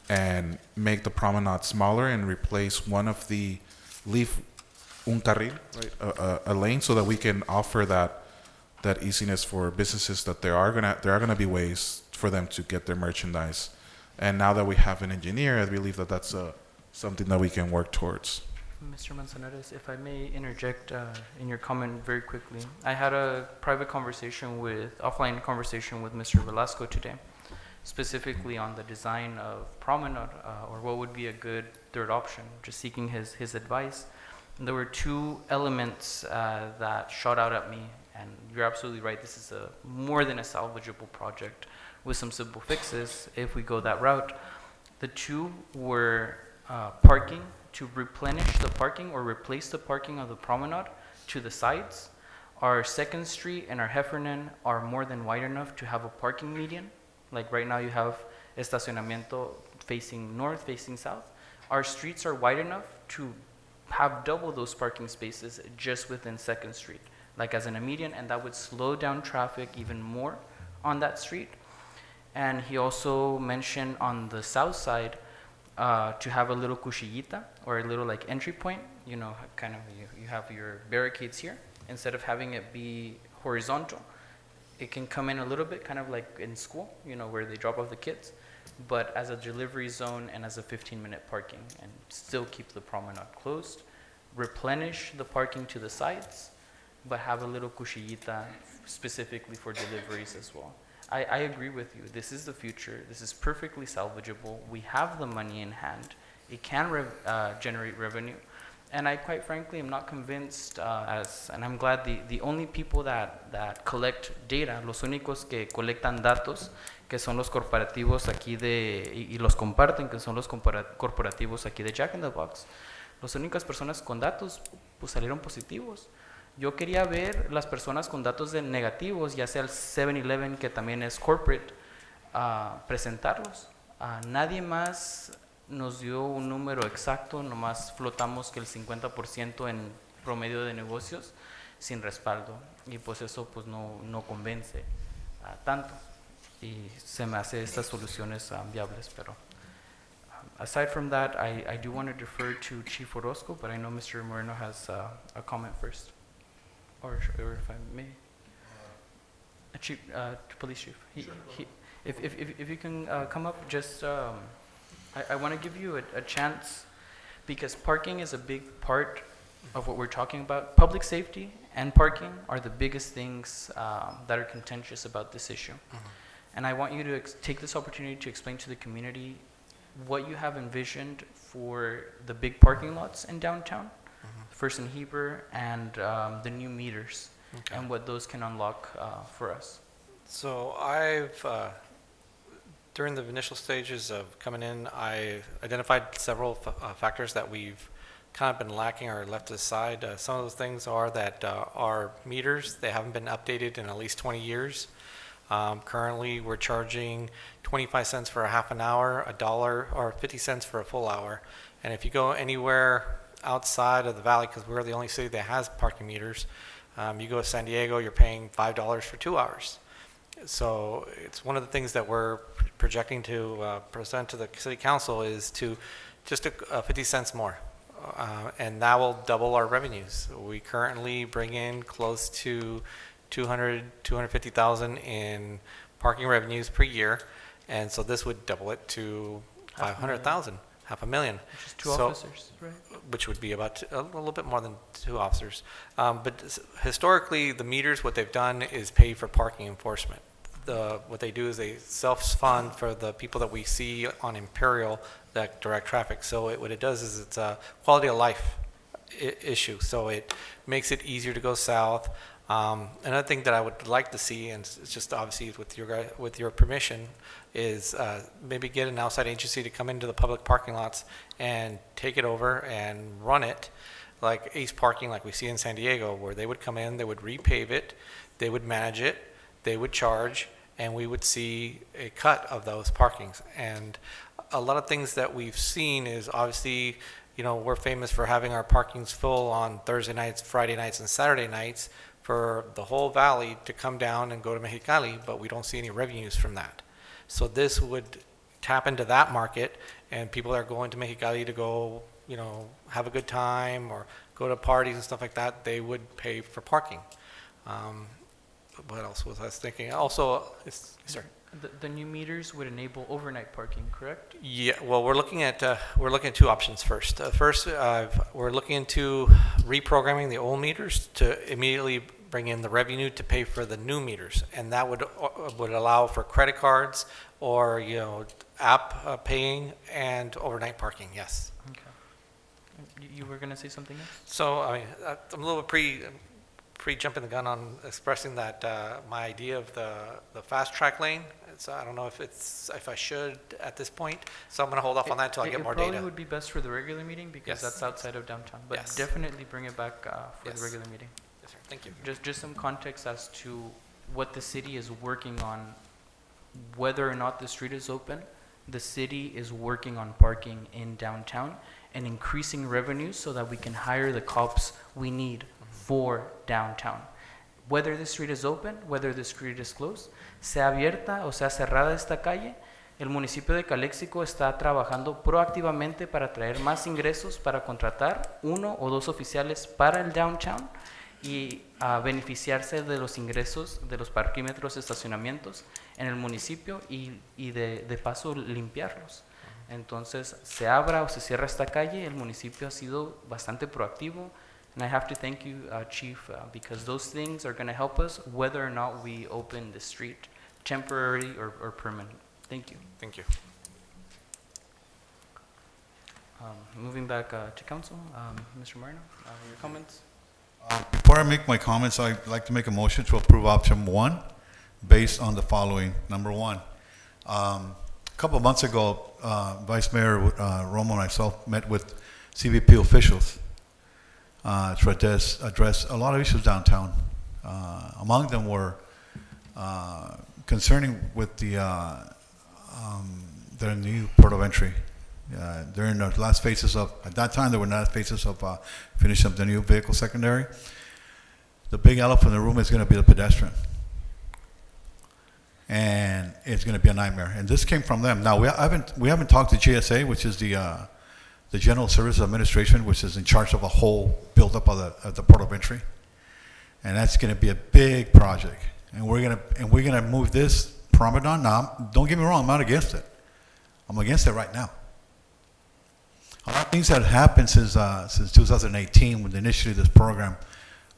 and make the promenade smaller and replace one of the leave un carril, right, a lane, so that we can offer that easiness for businesses, that there are gonna be ways for them to get their merchandise. And now that we have an engineer, I believe that that's something that we can work towards. Mr. Manzanares, if I may interject in your comment very quickly. I had a private offline conversation with Mr. Velasco today, specifically on the design of promenade, or what would be a good third option, just seeking his advice. And there were 2 elements that shot out at me, and you're absolutely right, this is more than a salvageable project with some simple fixes if we go that route. The 2 were parking, to replenish the parking or replace the parking of the promenade to the sides. Our 2nd Street and our Heffernan are more than wide enough to have a parking median. Like right now you have estacionamiento facing north, facing south. Our streets are wide enough to have double those parking spaces just within 2nd Street, like as in a median, and that would slow down traffic even more on that street. And he also mentioned on the south side to have a little cuchillita, or a little like entry point, you know, kind of you have your barricades here. Instead of having it be horizontal, it can come in a little bit, kind of like in school, you know, where they drop off the kids, but as a delivery zone and as a 15-minute parking, and still keep the promenade closed, replenish the parking to the sides, but have a little cuchillita specifically for deliveries as well. I agree with you. This is the future. This is perfectly salvageable. We have the money in hand. It can generate revenue. And I quite frankly am not convinced, and I'm glad the only people that collect data, los únicos que colectan datos, que son los corporativos aquí y los comparten, que son los corporativos aquí de Jack in the Box, las únicas personas con datos pues salieron positivos. Yo quería ver las personas con datos negativos, ya sea el 7-Eleven, que también es corporate, presentarlos. Nadie más nos dio un número exacto, nomás flotamos que el 50% en promedio de negocios sin respaldo, y pues eso pues no convence tanto, y se me hace estas soluciones viables. Pero aside from that, I do want to defer to Chief Orozco, but I know Mr. Moreno has a comment first, or if I may. Chief, Police Chief, if you can come up, just I want to give you a chance, because parking is a big part of what we're talking about. Public safety and parking are the biggest things that are contentious about this issue. And I want you to take this opportunity to explain to the community what you have envisioned for the big parking lots in downtown, First and Heber, and the new meters, and what those can unlock for us. So during the initial stages of coming in, I identified several factors that we've kind of been lacking or left aside. Some of those things are that our meters, they haven't been updated in at least 20 years. Currently, we're charging 25 cents for a half an hour, $1, or 50 cents for a full hour. And if you go anywhere outside of the valley, because we're the only city that has parking meters, you go to San Diego, you're paying $5 for 2 hours. So it's one of the things that we're projecting to present to the city council is to just 50 cents more. And that will double our revenues. We currently bring in close to 250,000 in parking revenues per year, and so this would double it to 500,000, $500,000. Which is two officers, right? Which would be about a little bit more than 2 officers. But historically, the meters, what they've done is pay for parking enforcement. What they do is they self-fund for the people that we see on Imperial that direct traffic. So what it does is it's a quality of life issue. So it makes it easier to go south. Another thing that I would like to see, and it's just obviously with your permission, is maybe get an outside agency to come into the public parking lots and take it over and run it like Ace Parking, like we see in San Diego, where they would come in, they would repave it, they would manage it, they would charge, and we would see a cut of those parkings. And a lot of things that we've seen is obviously, we're famous for having our parkings full on Thursday nights, Friday nights, and Saturday nights for the whole valley to come down and go to Mexicali, but we don't see any revenues from that. So this would tap into that market, and people that are going to Mexicali to go, have a good time or go to parties and stuff like that, they would pay for parking. What else was I thinking? Also, sorry. The new meters would enable overnight parking, correct? Yeah. Well, we're looking at 2 options first. First, we're looking into reprogramming the old meters to immediately bring in the revenue to pay for the new meters, and that would allow for credit cards or app paying and overnight parking. Yes. Okay. You were going to say something else? So I'm a little pre-jumping the gun on expressing that my idea of the fast track lane. So I don't know if I should at this point. So I'm going to hold off on that until I get more data. It probably would be best for the regular meeting because that's outside of downtown. But definitely bring it back for the regular meeting. Yes, sir. Thank you. Just some context as to what the city is working on, whether or not the street is open. The city is working on parking in downtown and increasing revenues so that we can hire the cops we need for downtown. Whether the street is open, whether the street is closed, sea abierta o sea cerrada esta calle, el municipio de Calexico está trabajando proactivamente para traer más ingresos, para contratar 1 o 2 oficiales para el downtown y beneficiarse de los ingresos de los parquímetros, estacionamientos en el municipio y de paso limpiarlos. Entonces, se abra o se cierra esta calle, el municipio ha sido bastante proactivo. And I have to thank you, Chief, because those things are going to help us whether or not we open the street, temporary or permanent. Thank you. Thank you. Moving back to council, Mr. Moreno, your comments? Before I make my comments, I'd like to make a motion to approve option 1 based on the following. Number 1, a couple of months ago, Vice Mayor Romo and myself met with CBP officials. to address a lot of issues downtown. Among them were concerning with their new port of entry. They're in the last phases of, at that time, they were in the last phases of finishing up the new vehicle secondary. The big elephant in the room is going to be the pedestrian. And it's going to be a nightmare. And this came from them. Now, we haven't talked to GSA, which is the General Services Administration, which is in charge of a whole buildup of the port of entry. And that's going to be a big project. And we're going to move this Promenade. Now, don't get me wrong, I'm not against it. I'm against it right now. A lot of things that have happened since 2018, when initially this program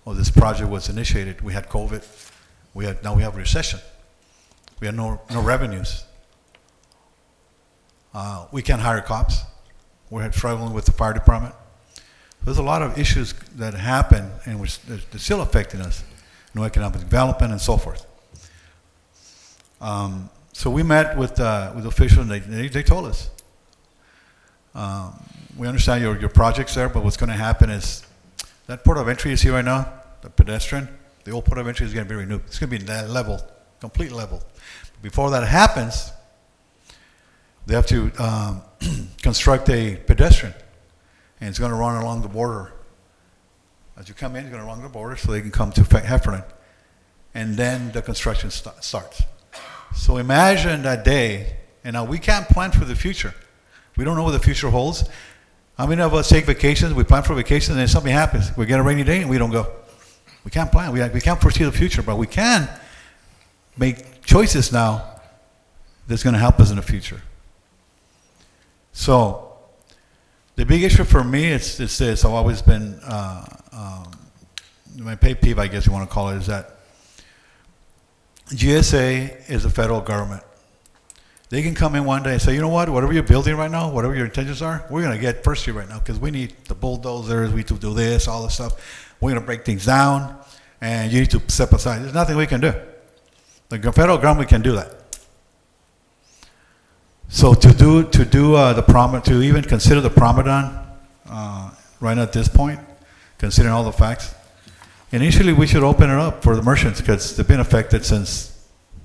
or this project was initiated. We had COVID. Now we have a recession. We have no revenues. We can't hire cops. We're struggling with the fire department. There's a lot of issues that happen and which they're still affecting us. No economic development and so forth. So we met with officials and they told us, we understand your project's there, but what's going to happen is that port of entry you see right now, the pedestrian, the old port of entry is going to be renewed. It's going to be that level, complete level. Before that happens, they have to construct a pedestrian, and it's going to run along the border. As you come in, it's going to run along the border so they can come to Heffernan, and then the construction starts. So imagine that day, and now we can't plan for the future. We don't know what the future holds. How many of us take vacations, we plan for vacations, and then something happens. We get a rainy day and we don't go. We can't plan. We can't foresee the future, but we can make choices now that's going to help us in the future. So the big issue for me is this. I've always been, my pet peeve, I guess you want to call it, is that GSA is the federal government. They can come in one day and say, you know what, whatever you're building right now, whatever your intentions are, we're going to get first year right now because we need the bulldozers, we need to do this, all this stuff. We're going to break things down, and you need to step aside. There's nothing we can do. The federal government can do that. So to even consider the Promenade right at this point, considering all the facts, initially we should open it up for the merchants because they've been affected since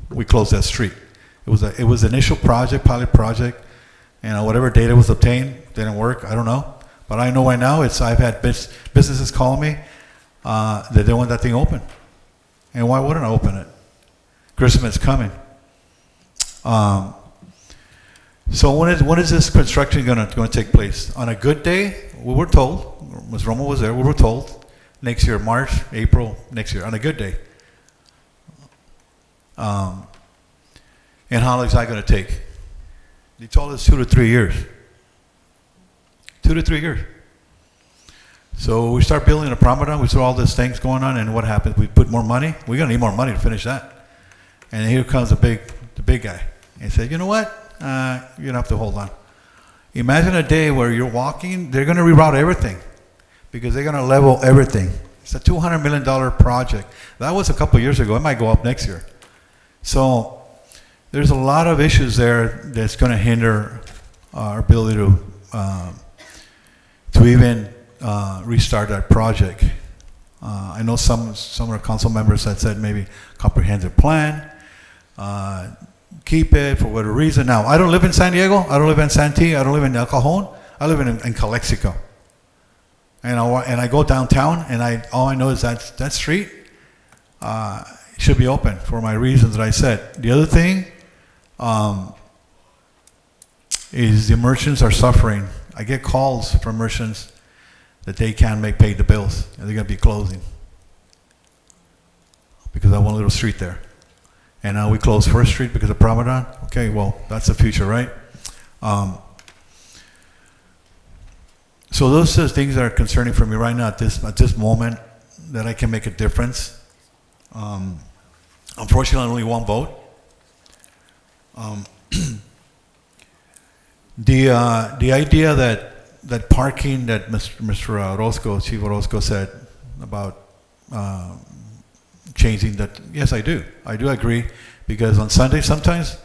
we closed that street. It was an initial project, pilot project, and whatever data was obtained didn't work. I don't know, but I know right now I've had businesses call me that they want that thing open, and why wouldn't I open it? Christmas is coming. So when is this construction going to take place? On a good day, we were told, Ms. Romo was there, we were told next year, March, April, next year, on a good day. And how long is that going to take? They told us 2 to 3 years. 2 to 3 years. So we start building a Promenade, we saw all these things going on, and what happens? We put more money. We're going to need more money to finish that. And here comes the big guy. And he said, you know what? You're going to have to hold on. Imagine a day where you're walking, they're going to reroute everything because they're going to level everything. It's a $200 million project. That was a couple years ago. It might go up next year. So there's a lot of issues there that's going to hinder our ability to even restart that project. I know some of our council members had said maybe comprehensive plan, keep it for whatever reason. Now, I don't live in San Diego, I don't live in Santee, I don't live in El Cajon, I live in Calexico. And I go downtown, and all I know is that street should be open for my reasons that I said. The other thing is the merchants are suffering. I get calls from merchants that they can't pay the bills, and they're going to be closing because of one little street there. And now we close First Street because of Promenade. Okay, well, that's the future, right? So those are things that are concerning for me right now at this moment that I can make a difference. Unfortunately, only one vote. The idea that parking that Mr. Orozco, Chief Orozco said about changing that, yes, I do. I do agree because on Sunday sometimes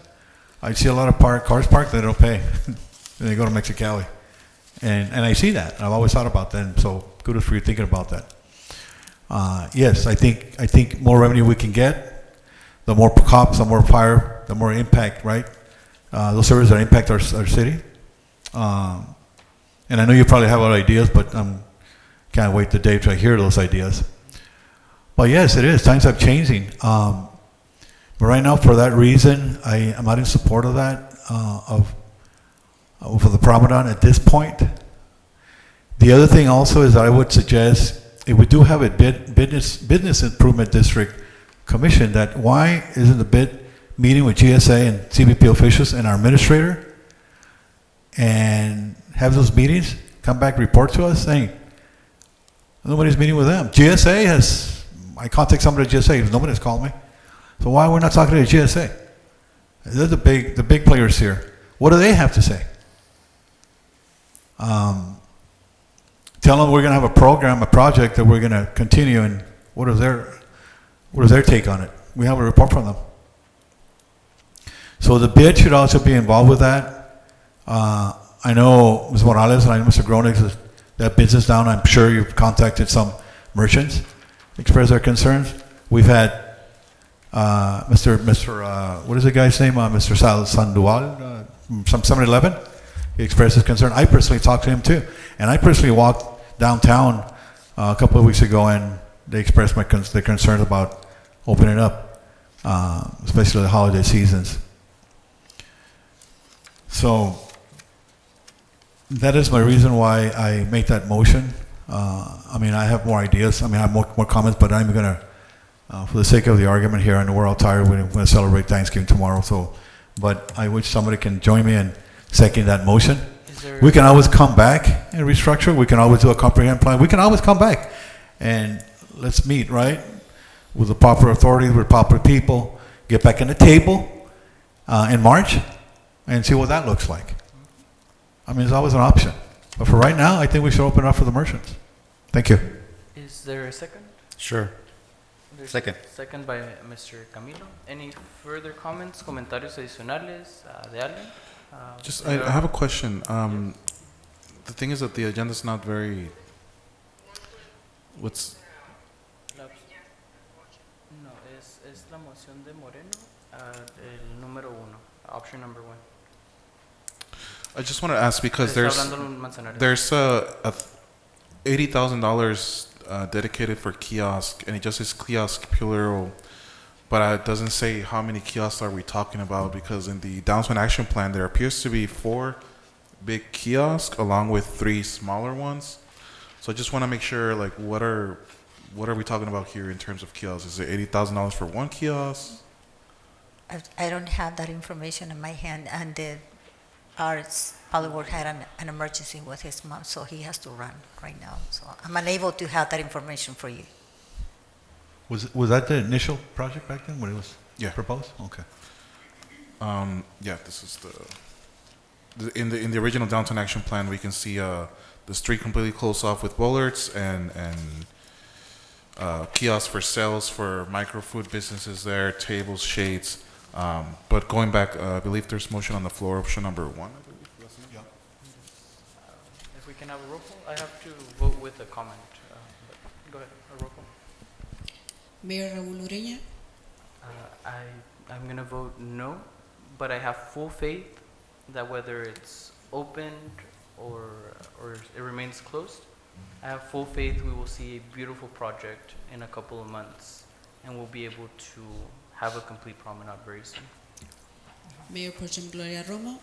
I see a lot of cars parked that they don't pay. And they go to Mexicali. And I see that. I've always thought about that, and so kudos for you thinking about that. Yes, I think more revenue we can get, the more cops, the more fire, the more impact, right? Those services that impact our city. And I know you probably have other ideas, but can't wait the day to hear those ideas. But yes, it is. Times are changing. But right now, for that reason, I am not in support of that, for the Promenade at this point. The other thing also is that I would suggest, if we do have a business improvement district commission, that why isn't the bid meeting with GSA and CBP officials and our administrator and have those meetings, come back, report to us saying, nobody's meeting with them. GSA has, I contact somebody at GSA, nobody's called me. So why we're not talking to the GSA? They're the big players here. What do they have to say? Tell them we're going to have a program, a project that we're going to continue, and what is their take on it? We have a report from them. So the bid should also be involved with that. I know Ms. Morales and I know Mr. Gronig, that business down. I'm sure you've contacted some merchants, express their concerns. We've had Mr. What is the guy's name? Mr. Sandoval, from 7-Eleven. He expressed his concern. I personally talked to him too, and I personally walked downtown a couple of weeks ago, and they expressed their concerns about opening up, especially the holiday seasons. So that is my reason why I make that motion. I mean, I have more ideas. I mean, I have more comments, but I'm going to, for the sake of the argument here, I know we're all tired. We're going to celebrate Thanksgiving tomorrow. So, but I wish somebody can join me in seconding that motion. We can always come back and restructure. We can always do a comprehensive plan. We can always come back and let's meet, right, with the proper authorities, with proper people, get back in the table in March and see what that looks like. I mean, it's always an option. But for right now, I think we should open it up for the merchants. Thank you. Is there a second? Sure. There's Second. Second by Mr. Camilo. Any further comments, comentarios adicionales de alguien? I have a question. The thing is that the agenda is not very. What's? No, es la moción de Moreno, el número 1, option number 1. I just want to ask because there's $80,000 dedicated for kiosk, and it just says kiosk plural, but it doesn't say how many kiosks are we talking about, because in the downtown action plan there appears to be 4 big kiosks along with 3 smaller ones. So I just want to make sure, like, what are we talking about here in terms of kiosks? Is it $80,000 for one kiosk? I don't have that information in my hand, and our public work had an emergency with his mom, so he has to run right now. So I'm unable to have that information for you. Was that the initial project back then when it was proposed? Okay. Yeah, this is in the original downtown action plan. We can see the street completely closed off with bollards and kiosks for sales for micro food businesses there, tables, shades. But going back, I believe there's motion on the floor, option number 1. If we can have a roll call, I have to vote with a comment. But go ahead, a roll call. Mayor Raúl Ureña. I'm going to vote no, but I have full faith that whether it's opened or it remains closed, I have full faith we will see a beautiful project in a couple of months, and we'll be able to have a complete promenade very soon. Mayor Pro Tem Gloria Romo.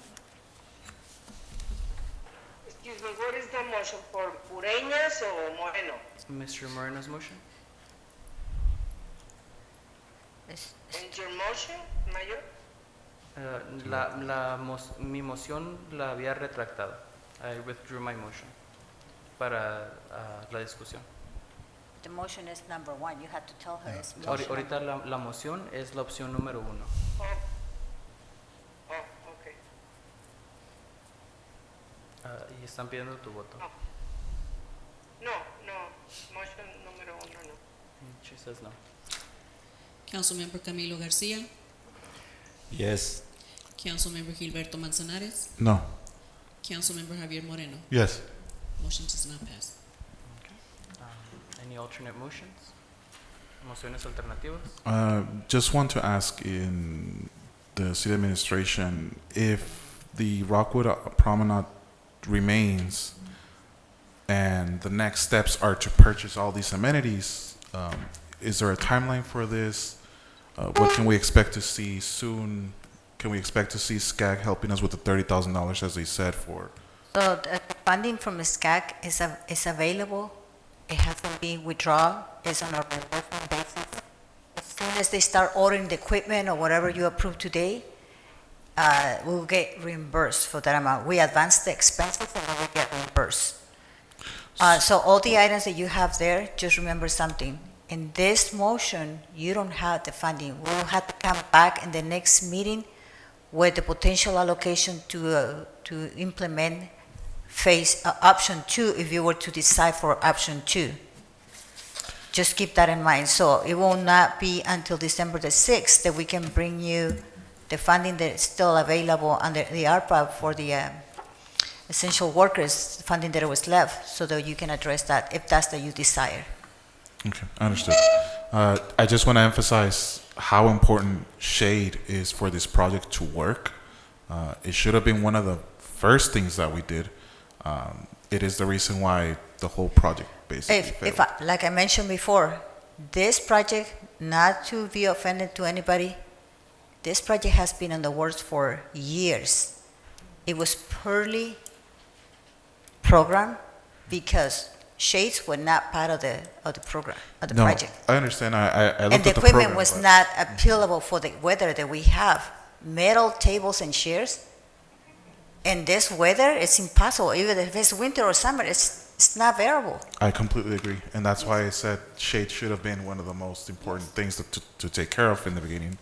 Excuse me, what is the motion for Ureñas or Moreno? Mr. Moreno's motion? And your motion, Mayor? Mi moción la había retractado. I withdrew my motion para la discusión. The motion is number 1. You have to tell her it's motion. Ahorita la moción es la opción número 1. Okay. Y están pidiendo tu voto. No, motion número 1 no. She says no. Councilmember Camilo Garcia. Yes. Councilmember Gilberto Manzanares. No. Councilmember Javier Moreno. Yes. Motion does not pass. Any alternate motions? Mociones alternativas? Just want to ask in the city administration if the Rockwood Promenade remains and the next steps are to purchase all these amenities. Is there a timeline for this? What can we expect to see soon? Can we expect to see SCAG helping us with the $30,000 as they said for? So the funding from SCAC is available. It hasn't been withdrawn. It's on a reimbursement basis. As soon as they start ordering the equipment or whatever you approve today, we'll get reimbursed for that amount. We advance the expenses and then we get reimbursed. So all the items that you have there, just remember something. In this motion, you don't have the funding. We'll have to come back in the next meeting with the potential allocation to implement option 2 if you were to decide for option 2. Just keep that in mind. So it will not be until December the 6th that we can bring you the funding that is still available under the ARPA for the essential workers funding that was left, so that you can address that if that's that you desire. Okay, understood. I just want to emphasize how important shade is for this project to work. It should have been one of the first things that we did. It is the reason why the whole project basically failed. Like I mentioned before, this project, not to be offended to anybody, this project has been in the works for years. It was poorly programmed because shades were not part of the program, of the project. I understand. I looked And at the the equipment program, was but- not appealable for the weather that we have. Metal tables and chairs, in this weather, it's impossible. Even if it's winter or summer, it's not bearable. I completely agree, and that's why I said shade should have been one of the most important things to take care of in the beginning.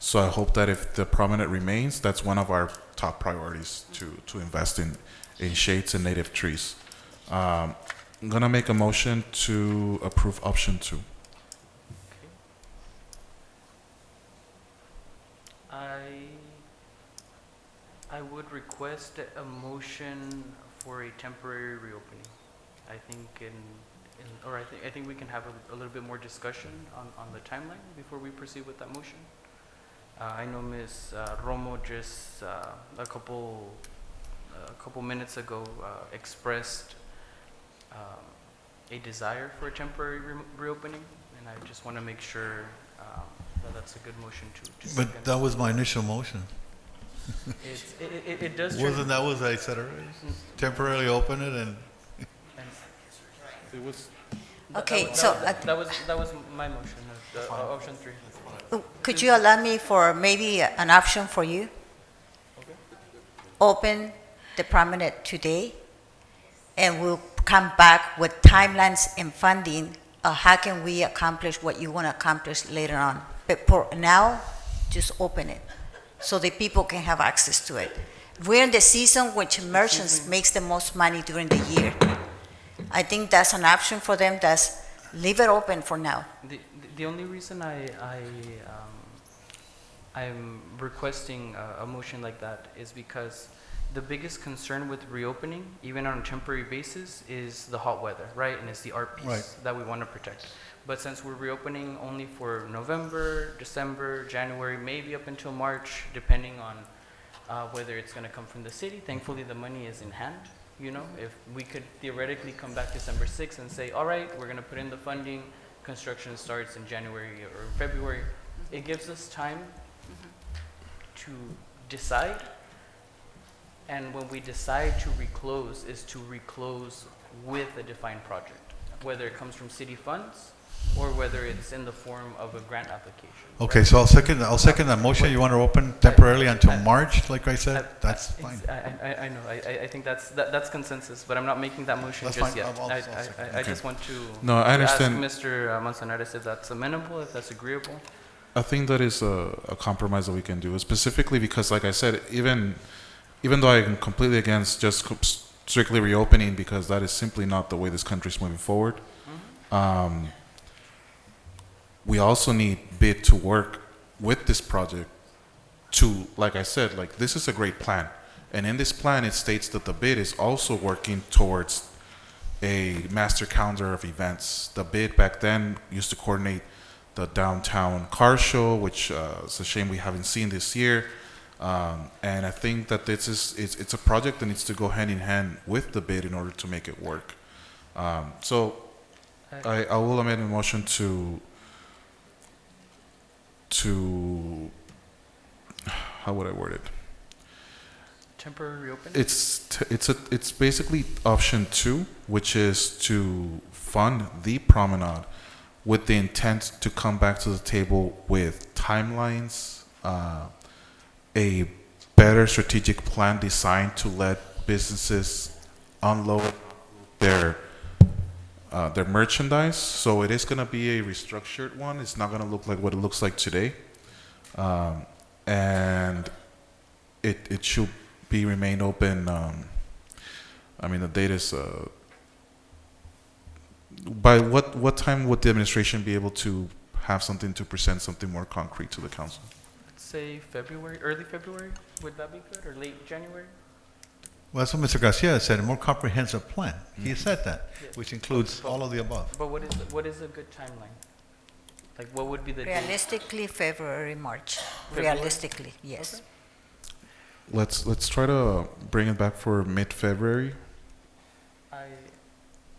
So I hope that if the promenade remains, that's one of our top priorities to invest in shades and native trees. I'm gonna make a motion to approve option 2. I would request a motion for a temporary reopening. I think I think we can have a little bit more discussion on the timeline before we proceed with that motion. I know Ms. Romo just a couple minutes ago expressed a desire for a temporary reopening, and I just want to make sure that that's a good motion to But second. that was my initial motion. It does. turn- Wasn't that what I said already? Temporarily open it and. It was. Okay, that was my motion, option 3. Could you allow me for maybe an option for you? Open the promenade today, and we'll come back with timelines and funding of how can we accomplish what you want to accomplish later on. But for now, just open it so the people can have access to it. We're in the season which merchants makes the most money during the year. I think that's an option for them. That's leave it open for now. The only reason I'm requesting a motion like that is because the biggest concern with reopening, even on a temporary basis, is the hot weather, right? And it's the art piece Right. that we want to protect. But since we're reopening only for November, December, January, maybe up until March, depending on whether it's going to come from the city, thankfully the money is in hand. You know, if we could theoretically come back December 6th and say, all right, we're going to put in the funding, construction starts in January or February, it gives us time to decide. And when we decide to reclose, is to reclose with a defined project, whether it comes from city funds or whether it's in the form of a grant application. Okay, so I'll second that motion. You want to open temporarily until March, like I said? That's fine. I know. I think that's consensus, but I'm not making that motion That's just fine. yet. I'll second. I just want to No, I understand. ask Mr. Manzanares if that's amenable, if that's agreeable. I think that is a compromise that we can do, specifically because, like I said, even though I'm completely against just strictly reopening, because that is simply not the way this country is moving forward. We also need BID to work with this project to, like I said, like this is a great plan. And in this plan, it states that the bid is also working towards a master calendar of events. The bid back then used to coordinate the downtown car show, which it's a shame we haven't seen this year. And I think that it's a project that needs to go hand in hand with the bid in order to make it work. So I will amend the motion to how would I word it? Temporary reopening? It's basically option 2, which is to fund the promenade with the intent to come back to the table with timelines, a better strategic plan designed to let businesses unload their merchandise. So it is going to be a restructured one. It's not going to look like what it looks like today, and it should be remain open. I mean, the date is. By what time would the administration be able to have something to present, something more concrete to the council? Let's say February, early February. Would that be good, or late January? Well, that's what Mr. Garcia said, a more comprehensive plan. He said that, which includes all of the above. But what is a good timeline? Like, what would be the date? Realistically, February, March. February? Realistically, yes. Okay. Let's try to bring it back for mid-February.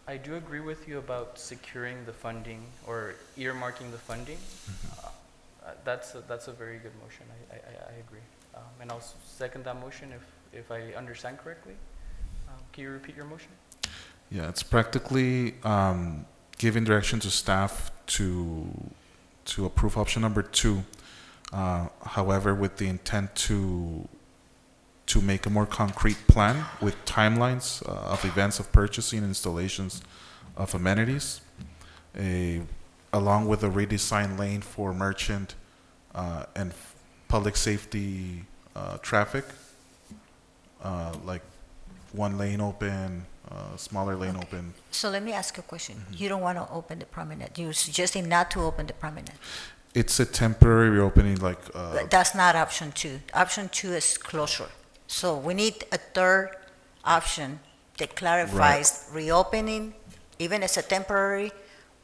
I do agree with you about securing the funding or earmarking the funding. That's a very good motion. I agree, and I'll second that motion if I understand correctly. Can you repeat your motion? Yeah, it's practically giving direction to staff to approve option number 2. However, with the intent to make a more concrete plan with timelines of events of purchasing and installations of amenities, along with a redesigned lane for merchant and public safety traffic, like one lane open, smaller lane open. So let me ask you a question. You don't want to open the promenade. You're suggesting not to open the promenade. It's a temporary reopening, like. That's not option 2. Option 2 is closure. So we need a third option that clarifies reopening, even as a temporary,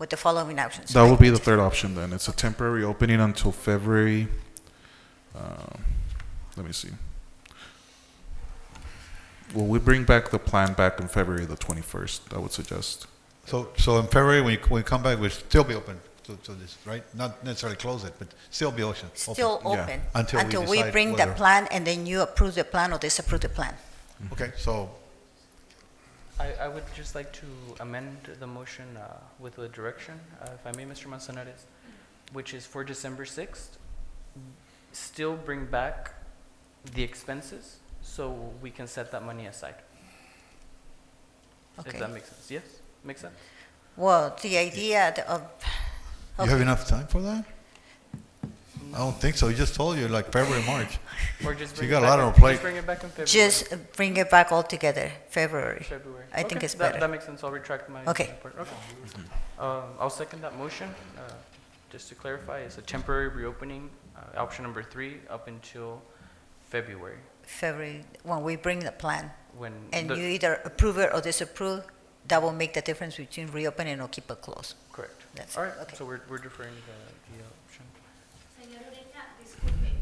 with the following options. That will be the third option then. It's a temporary opening until February. Let me see. Well, we bring back the plan back on February the 21st, I would suggest. So in February, when we come back, we'll still be open to this, right? Not necessarily close it, but still be open. Still Yeah. open Until we we decide bring the whether- plan and then you approve the plan or disapprove the plan. Okay, so I would just like to amend the motion with the direction, if I may, Mr. Manzanares, which is for December 6th, still bring back the expenses so we can set that money aside. If Okay. that makes sense. Yes? Makes sense? Well, the idea of. you have enough time for that? I don't think so. He just told you like February, March. Or just So bring you it got a back lot on in- a plate. Just bring it back in February. Just bring it back all together, February. February. I think Okay, it's that- better. That makes sense. I'll retract my. Okay. my part. Okay. I'll second that motion. Just to clarify, it's a temporary reopening, option number 3, up until February, February, when we bring the plan. when. And the- you either approve it or disapprove, that will make the difference between reopening or keep it closed. Correct. That's All it. right, Okay. so we're deferring the option. Señorita, disculpe.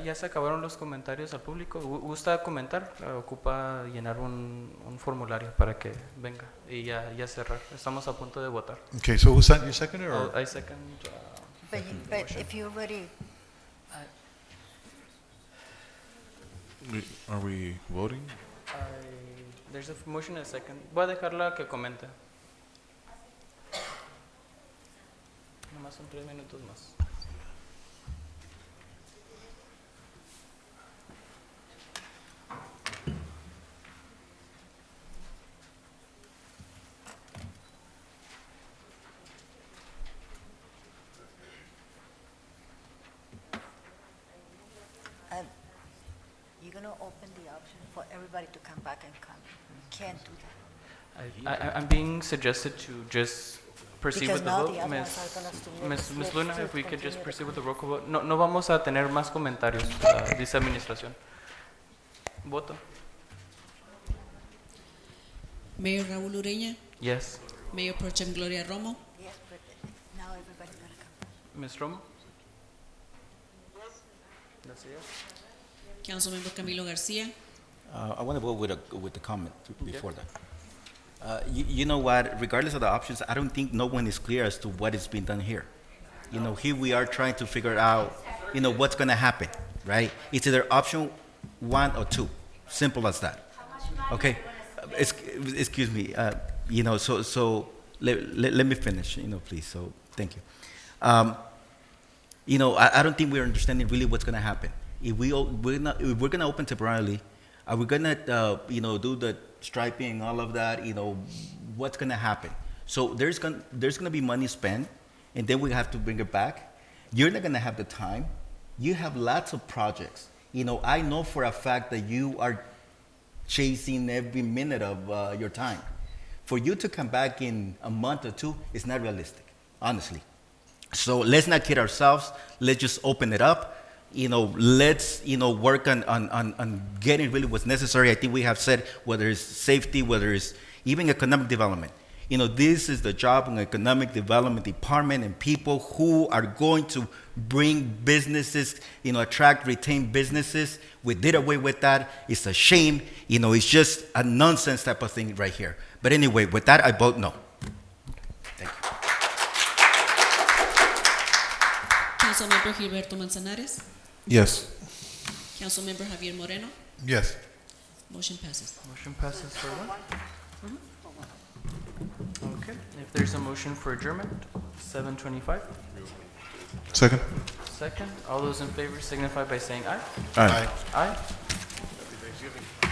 Ya se acabaron los comentarios al público. ¿Gusta comentar? Ocupa llenar un formulario para que venga y ya cerrar. Estamos a punto de votar. Okay, so who sent you seconded or? I second. But if you already, Are we voting? There's a motion and a second. Voy a dejarla que comente. Nomás son 3 minutos más. you're gonna open the option for everybody to come back and come. You can't do that. I'm being suggested to just proceed Because with the now vote. the other ones are gonna still Ms. Luna, if we could just continue the proceed with the roll call vote. No vamos a tener más comentarios, dice administración. Voto. Mayor Raúl Ureña, Yes. Mayor Pro Tem Gloria Romo, Yes, but now everybody's gonna come. Ms. Romo? That's a yes. Councilmember Camilo Garcia, I want to go with the comment before that. You know what, regardless of the options, I don't think no one is clear as to what is being done here. You know, here we are trying to figure out, you know, what's going to happen, right? It's either option 1 or 2, simple as that. Okay, excuse me, you know, so let me finish, you know, please, so thank you. You know, I don't think we're understanding really what's going to happen. If we're going to open temporarily, are we going to, you know, do the striping and all of that? You know, what's going to happen? So there's going to be money spent, and then we have to bring it back. You're not going to have the time. You have lots of projects. You know, I know for a fact that you are chasing every minute of your time. For you to come back in a month or 2 is not realistic, honestly. So let's not kid ourselves. Let's just open it up. You know, let's, you know, work on getting really what's necessary. I think we have said whether it's safety, whether it's even economic development. You know, this is the job of the economic development department and people who are going to bring businesses, you know, attract, retain businesses. We did away with that. It's a shame. You know, it's just a nonsense type of thing right here. But anyway, with that, I vote no. Thank you. Councilmember Gilberto Manzanares, Yes. Councilmember Javier Moreno, Yes. motion passes. Motion passes for what? Okay, if there's a motion for adjournment, 7:25. Second. Second, all those in favor signify by saying aye. Aye. Aye.